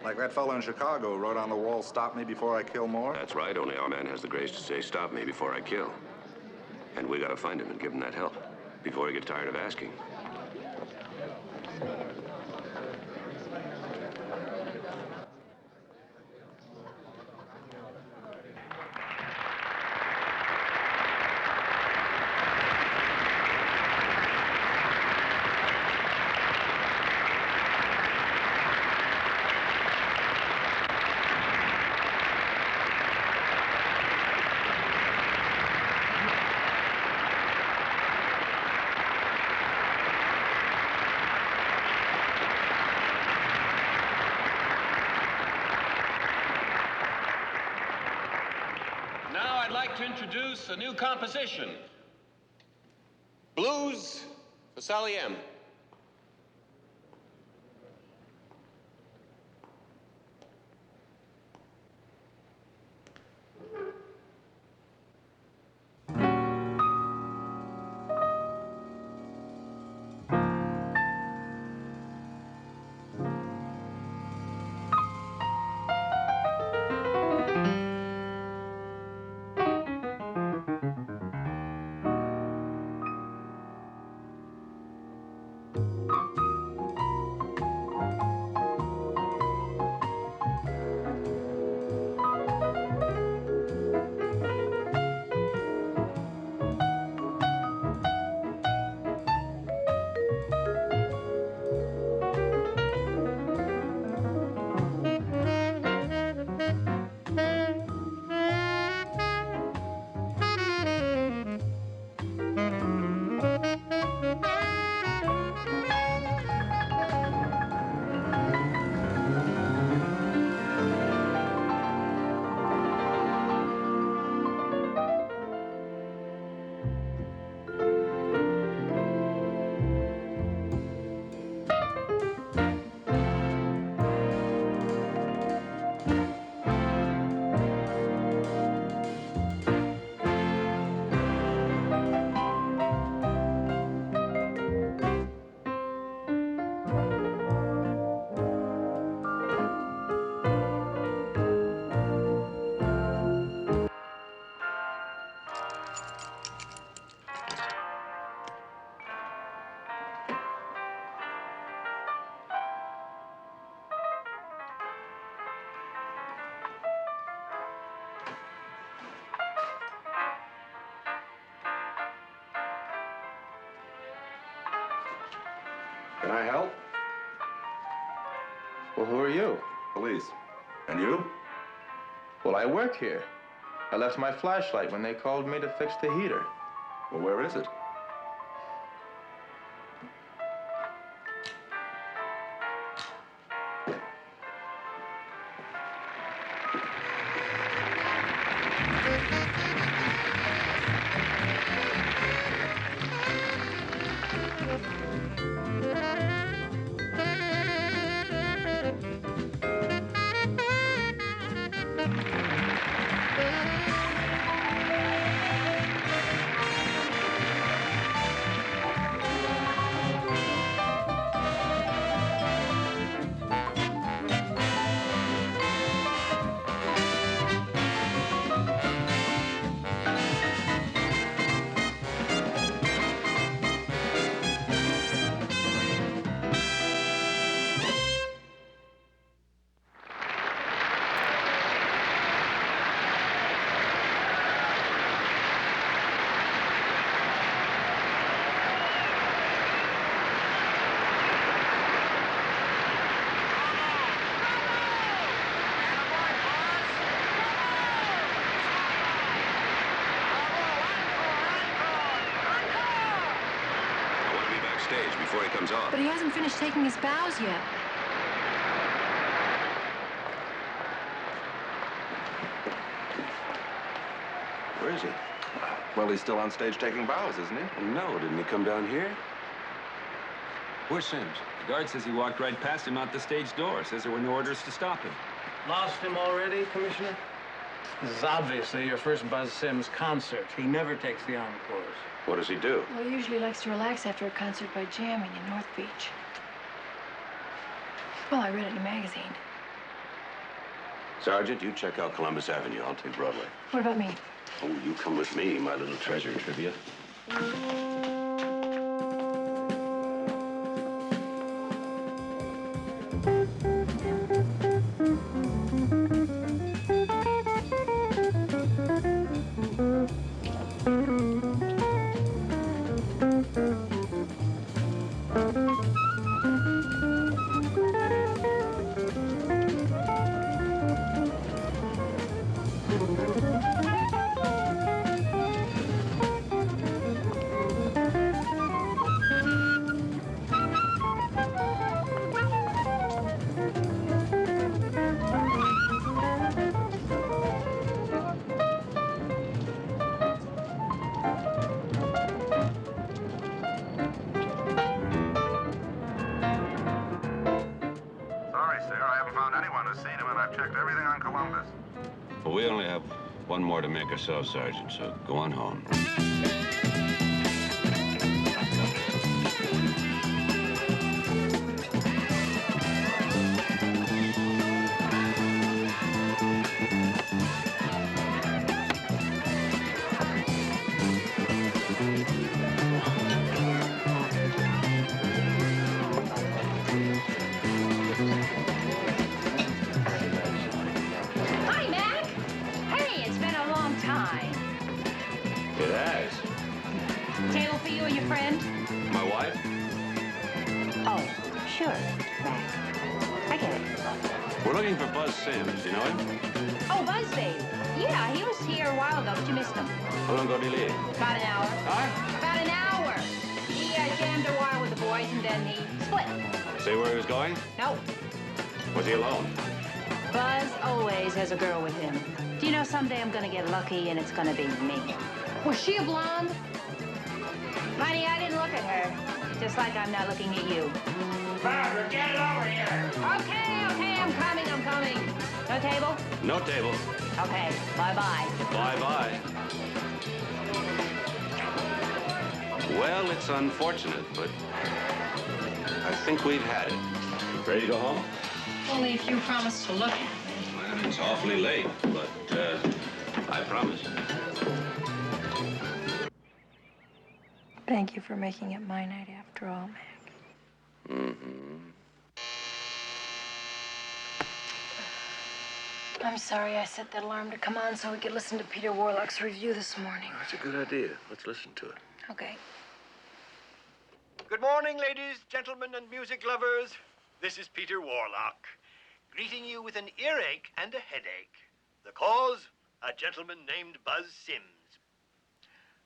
Like that fellow in Chicago wrote on the wall, "Stop me before I kill more"? That's right, only our man has the grace to say, "Stop me before I kill." And we gotta find him and give him that help before he gets tired of asking. Now I'd like to introduce a new composition. Blues for Sally M. Can I help? Well, who are you? Police. And you? Well, I work here. I left my flashlight when they called me to fix the heater. Well, where is it? Hands off. But he hasn't finished taking his bows yet. Where is he? Well, he's still on stage taking bows, isn't he? No, didn't he come down here? Where's Sims? The guard says he walked right past him out the stage door. Says there were no orders to stop him. Lost him already, Commissioner? This is obviously your first Buzz Sims concert. He never takes the encores. What does he do? Well, he usually likes to relax after a concert by jamming in North Beach. Well, I read it in a magazine. Sergeant, you check out Columbus Avenue. I'll take Broadway. What about me? Oh, you come with me, my little treasure trivia. Sorry, sir. I haven't found anyone who's seen him, and I've checked everything on Columbus. Well, we only have one more to make ourselves, Sergeant, so go on home. Hi, Mac. Hey, it's been a long time. It has. Table for you and your friend? My wife? Oh, sure, Mac. I get it. We're looking for Buzz Sims. You know him? Oh, Buzz Babe. Yeah, he was here a while ago, but you missed him. How long ago did he leave? About an hour. Huh? About an hour. He jammed a while with the boys, and then he split. Say where he was going? Nope. Was he alone? Buzz always has a girl with him. Do you know someday I'm gonna get lucky and it's gonna be me? Was she a blonde? Honey, I didn't look at her. Just like I'm not looking at you. Barbara, get it over here! Okay, I'm coming. No table? No table. Okay, bye-bye. Bye-bye. Well, it's unfortunate, but I think we've had it. Ready to go home? Only if you promise to look at me. Well, it's awfully late, but I promise. Thank you for making it my night after all, Mac. Mm-hmm. I'm sorry I set that alarm to come on so we could listen to Peter Warlock's review this morning. That's a good idea. Let's listen to it. Okay. Good morning, ladies, gentlemen, and music lovers. This is Peter Warlock, greeting you with an earache and a headache. The cause, a gentleman named Buzz Sims.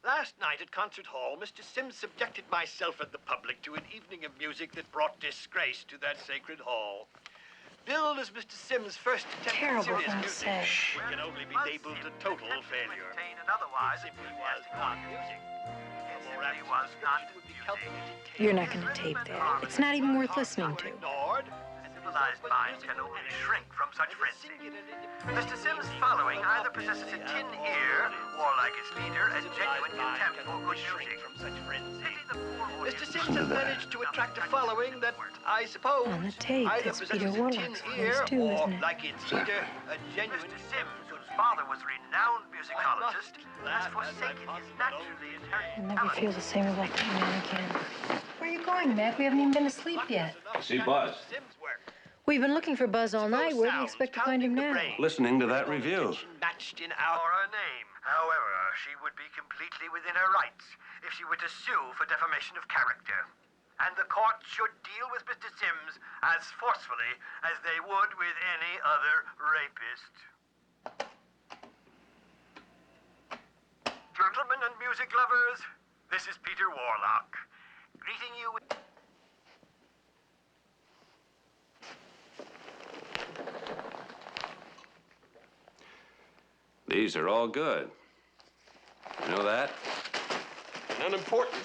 Last night at Concert Hall, Mr. Sims subjected myself and the public to an evening of music that brought disgrace to that sacred hall. Billed as Mr. Sims' first attempt at serious music, it can only be labeled a total failure. Otherwise, it was not music. It was not music. You're not going to tape that. It's not even worth listening to. Ignored. Civilized minds can only shrink from such frenzy. Mr. Sims' following either possesses a tin ear, or like its leader, a genuine contempt for good music. Mr. Sims has managed to attract a following that, I suppose, On the tape, either that's possesses Peter a tin Warlock's ear, voice too, or isn't it? like its leader, a genuine Sims, whose father was a renowned musicologist, has forsaken his naturally inherent I'll never feel the same about that man again. Where are you going, Mac? We haven't even been asleep yet. See Buzz. We've been looking for Buzz all night. Where do you expect to find him now? Listening to that review. Matched in our name. However, she would be completely within her rights if she were to sue for defamation of character. And the court should deal with Mr. Sims as forcefully as they would with any other rapist. Gentlemen and music lovers, this is Peter Warlock, greeting you with... These are all good. You know that? And unimportant.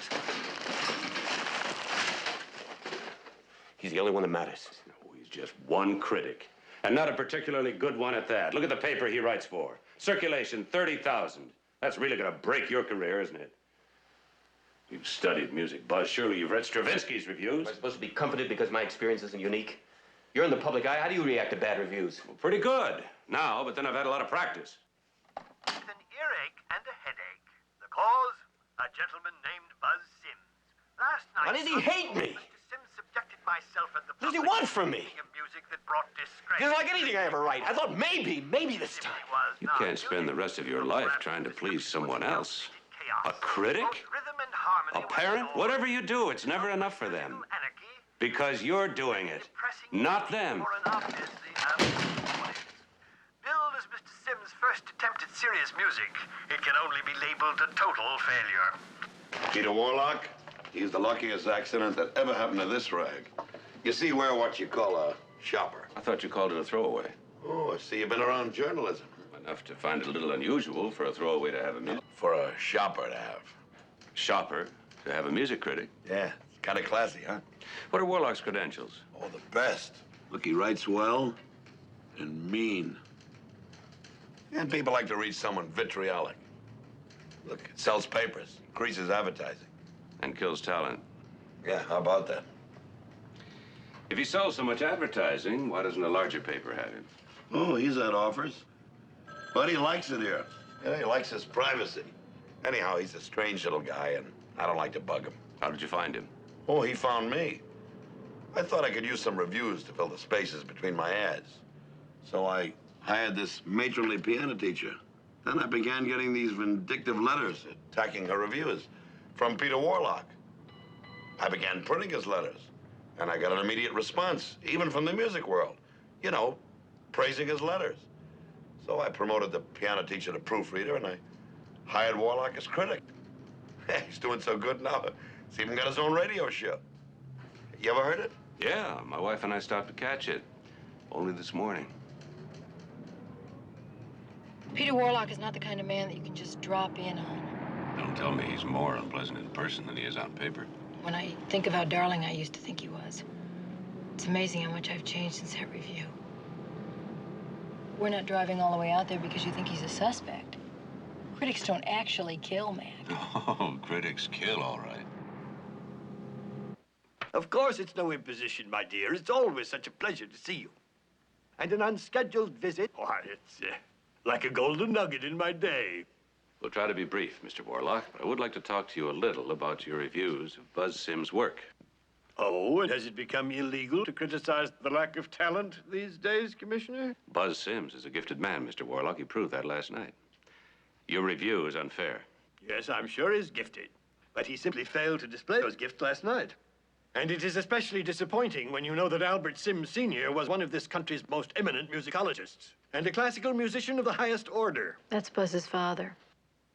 He's the only one that matters. No, he's just one critic. And not a particularly good one at that. Look at the paper he writes for. Circulation, 30,000. That's really gonna break your career, isn't it? You've studied music, Buzz. Surely you've read Stravinsky's reviews. Am I supposed to be comforted because my experience isn't unique? You're in the public eye. How do you react to bad reviews? Well, pretty good now, but then I've had a lot of practice. With an earache and a headache. The cause? A gentleman named Buzz Sims. Last night... Why did he hate me? Mr. Sims subjected myself and the What does he public want from me? to music that brought disgrace. Just like anything I ever write. I thought maybe this time. You can't spend the rest of your life trying to please someone else. A critic? A parent? Whatever you do, it's never enough for them. Because you're doing it, not them. Billed as Mr. Sims' first attempt at serious music, it can only be labeled a total failure. Peter Warlock, he's the luckiest accident that ever happened to this rag. You see, we're what you call a shopper. I thought you called it a throwaway. Oh, I see you've been around journalism. Enough to find it a little unusual for a throwaway to have a music. For a shopper to have. Shopper to have a music critic. Yeah, kind of classy, huh? What are Warlock's credentials? Oh, the best. Look, he writes well and mean. And people like to read someone vitriolic. Look, it sells papers, increases advertising. And kills talent. Yeah, how about that? If he sells so much advertising, why doesn't a larger paper have him? Oh, he's had offers. But he likes it here. Yeah, he likes his privacy. Anyhow, he's a strange little guy, and I don't like to bug him. How did you find him? Oh, he found me. I thought I could use some reviews to fill the spaces between my ads. So I hired this matronly piano teacher. Then I began getting these vindictive letters attacking her reviews from Peter Warlock. I began printing his letters, and I got an immediate response, even from the music world. You know, praising his letters. So I promoted the piano teacher to proofreader, and I hired Warlock as critic. He's doing so good now. He's even got his own radio show. You ever heard it? Yeah, my wife and I stopped to catch it. Only this morning. Peter Warlock is not the kind of man that you can just drop in on. Don't tell me he's more unpleasant in person than he is on paper. When I think of how darling I used to think he was, it's amazing how much I've changed since that review. We're not driving all the way out there because you think he's a suspect. Critics don't actually kill, man. Oh, critics kill, all right. Of course, it's no imposition, my dear. It's always such a pleasure to see you. And an unscheduled visit, why, it's like a golden nugget in my day. We'll try to be brief, Mr. Warlock, but I would like to talk to you a little about your reviews of Buzz Sims' work. Oh, and has it become illegal to criticize the lack of talent these days, Commissioner? Buzz Sims is a gifted man, Mr. Warlock. He proved that last night. Your review is unfair. Yes, I'm sure he's gifted. But he simply failed to display those gifts last night. And it is especially disappointing when you know that Albert Sims Sr. was one of this country's most eminent musicologists and a classical musician of the highest order. That's Buzz's father.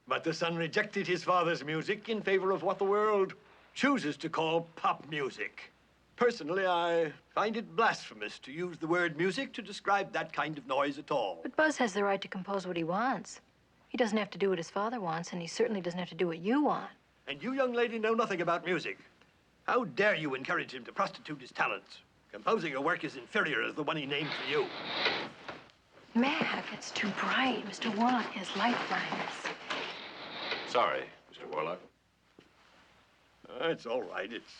But the son rejected his father's music in favor of what the world chooses to call pop music. Personally, I find it blasphemous to use the word music to describe that kind of noise at all. But Buzz has the right to compose what he wants. He doesn't have to do what his father wants, and he certainly doesn't have to do what you want. And you, young lady, know nothing about music. How dare you encourage him to prostitute his talents? Composing a work as inferior as the one he named for you. Mac, it's too bright. Mr. Warlock has light blindness. Sorry, Mr. Warlock. It's all right. It's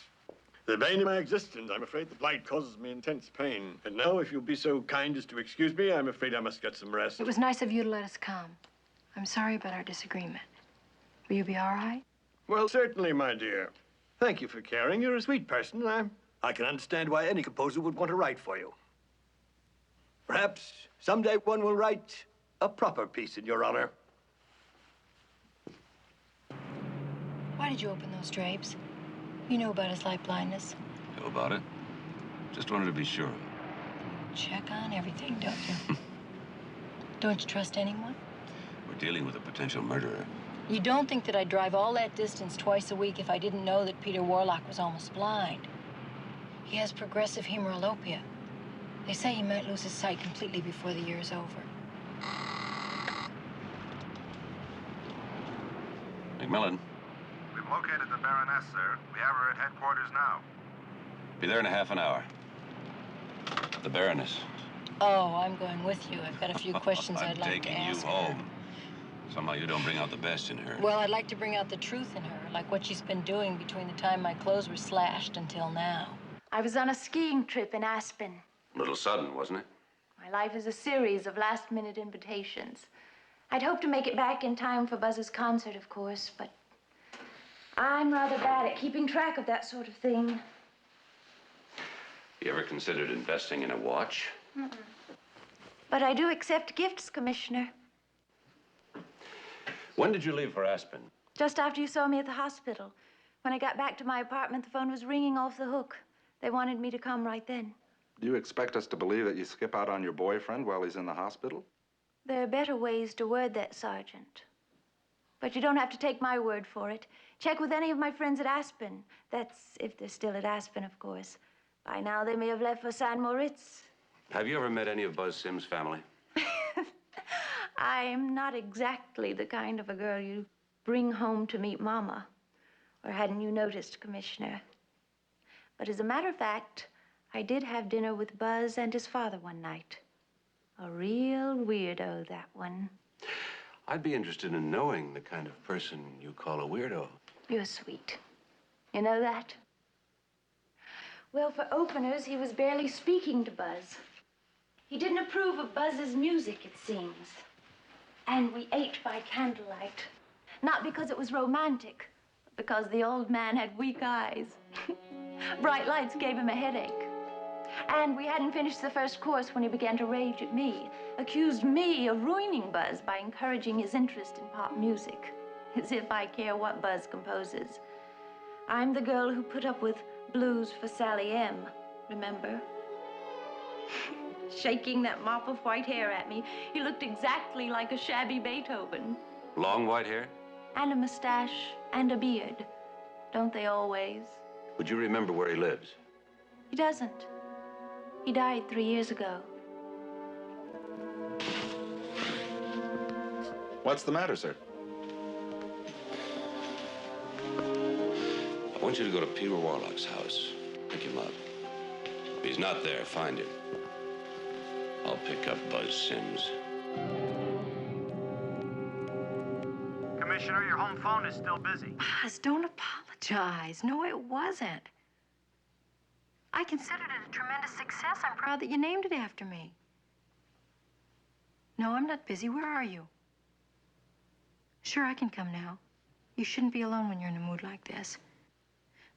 the bane of my existence. I'm afraid the light causes me intense pain. And now, if you'll be so kind as to excuse me, I'm afraid I must get some rest. It was nice of you to let us come. I'm sorry about our disagreement. Will you be all right? Well, certainly, my dear. Thank you for caring. You're a sweet person. I can understand why any composer would want to write for you. Perhaps someday one will write a proper piece in your honor. Why did you open those drapes? You know about his light blindness. Know about it? Just wanted to be sure. Check on everything, don't you? Don't you trust anyone? We're dealing with a potential murderer. You don't think that I'd drive all that distance twice a week if I didn't know that Peter Warlock was almost blind? He has progressive hemerolopia. They say he might lose his sight completely before the year's over. McMillan. We've located the Baroness, sir. We have her at headquarters now. Be there in a half an hour. The Baroness. Oh, I'm going with you. I've got a few questions I'd like to I'm ask taking you home. Somehow you don't bring out the best in her. Well, I'd like to bring out the truth in her, like what she's been doing between the time my clothes were slashed until now. I was on a skiing trip in Aspen. A little sudden, wasn't it? My life is a series of last-minute invitations. I'd hoped to make it back in time for Buzz's concert, of course, but I'm rather bad at keeping track of that sort of thing. You ever considered investing in a watch? Mm-mm. But I do accept gifts, Commissioner. When did you leave for Aspen? Just after you saw me at the hospital. When I got back to my apartment, the phone was ringing off the hook. They wanted me to come right then. Do you expect us to believe that you skip out on your boyfriend while he's in the hospital? There are better ways to word that, Sergeant. But you don't have to take my word for it. Check with any of my friends at Aspen. That's if they're still at Aspen, of course. By now, they may have left for San Moritz. Have you ever met any of Buzz Sims' family? I'm not exactly the kind of a girl you bring home to meet Mama. Or hadn't you noticed, Commissioner? But as a matter of fact, I did have dinner with Buzz and his father one night. A real weirdo, that one. I'd be interested in knowing the kind of person you call a weirdo. You're sweet. You know that? Well, for openers, he was barely speaking to Buzz. He didn't approve of Buzz's music, it seems. And we ate by candlelight. Not because it was romantic, but because the old man had weak eyes. Bright lights gave him a headache. And we hadn't finished the first course when he began to rage at me, accused me of ruining Buzz by encouraging his interest in pop music. As if I care what Buzz composes. I'm the girl who put up with Blues for Sally M, remember? Shaking that mop of white hair at me, he looked exactly like a shabby Beethoven. Long white hair? And a mustache and a beard. Don't they always? Would you remember where he lives? He doesn't. He died 3 years ago. What's the matter, sir? I want you to go to Peter Warlock's house. Pick him up. If he's not there, find him. I'll pick up Buzz Sims. Commissioner, your home phone is still busy. Buzz, don't apologize. No, it wasn't. I considered it a tremendous success. I'm proud that you named it after me. No, I'm not busy. Where are you? Sure, I can come now. You shouldn't be alone when you're in a mood like this.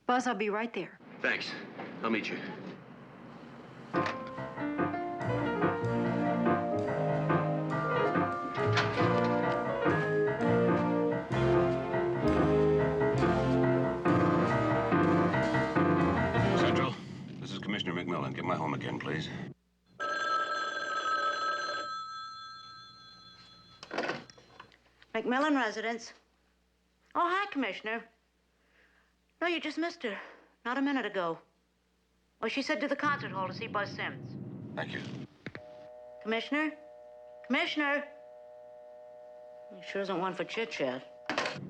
Buzz, I'll be right there. Thanks. I'll meet you. Central, this is Commissioner McMillan. Get my home again, please. McMillan residence. Oh, hi, Commissioner. No, you just missed her. Not a minute ago. Oh, she said to the concert hall to see Buzz Sims. Thank you. Commissioner? Commissioner? He sure isn't one for chit-chat.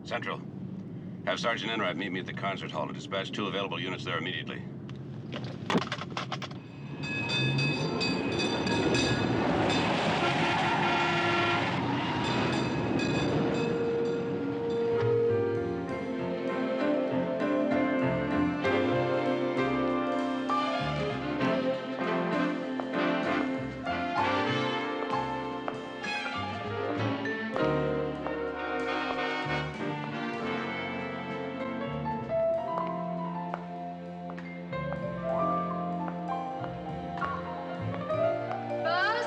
Central, have Sergeant Enright meet me at the concert hall to dispatch 2 available units there immediately. Buzz?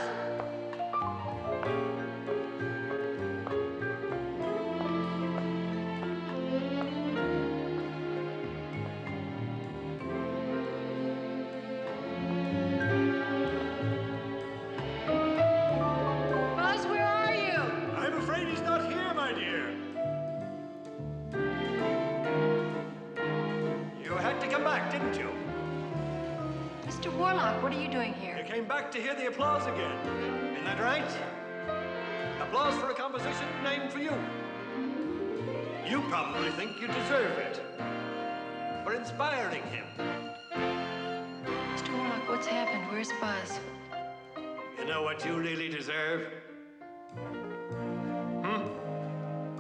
Buzz, where are you? I'm afraid he's not here, my dear. You had to come back, didn't you? Mr. Warlock, what are you doing here? You came back to hear the applause again. Isn't that right? Applause for a composition named for you. You probably think you deserve it for inspiring him. Mr. Warlock, what's happened? Where's Buzz? You know what you really deserve?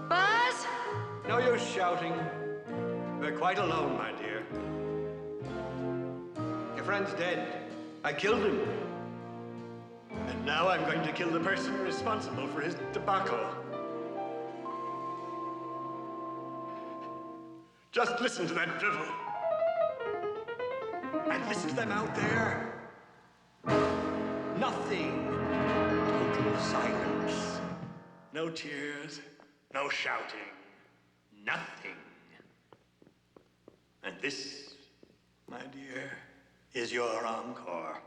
Buzz? No use shouting. We're quite alone, my dear. Your friend's dead. I killed him. And now I'm going to kill the person responsible for his tobacco. Just listen to that drivel. And listen to them out there. Nothing. Total silence. No tears, no shouting, nothing. And this, my dear, is your encore.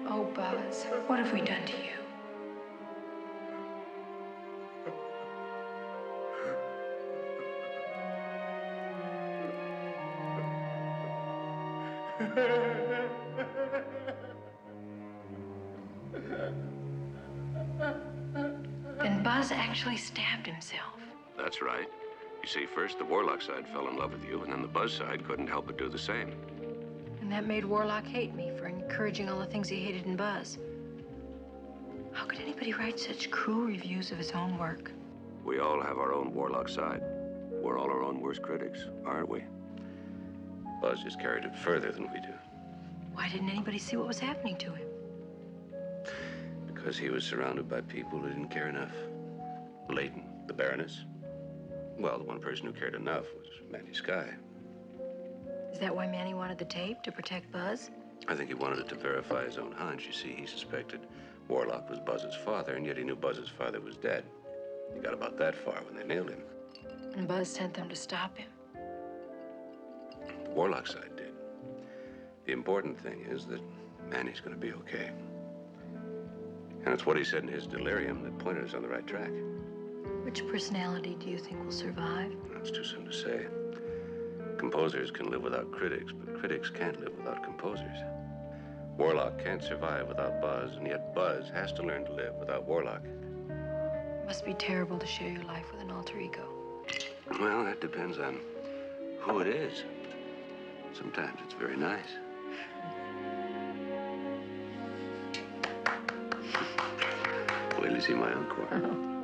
Oh, Buzz, what have we done to you? Then Buzz actually stabbed himself. That's right. You see, first the Warlock side fell in love with you, and then the Buzz side couldn't help but do the same. And that made Warlock hate me for encouraging all the things he hated in Buzz. How could anybody write such cruel reviews of his own work? We all have our own Warlock side. We're all our own worst critics, aren't we? Buzz just carried it further than we do. Why didn't anybody see what was happening to him? Because he was surrounded by people who didn't care enough. Layton, the Baroness. Well, the one person who cared enough was Manny Sky. Is that why Manny wanted the tape, to protect Buzz? I think he wanted it to verify his own hunch. You see, he suspected Warlock was Buzz's father, and yet he knew Buzz's father was dead. He got about that far when they nailed him. And Buzz sent them to stop him. The Warlock side did. The important thing is that Manny's going to be okay. And it's what he said in his delirium that pointed us on the right track. Which personality do you think will survive? That's too soon to say. Composers can live without critics, but critics can't live without composers. Warlock can't survive without Buzz, and yet Buzz has to learn to live without Warlock. It must be terrible to share your life with an alter ego. Well, that depends on who it is. Sometimes it's very nice. Wait till you see my encore.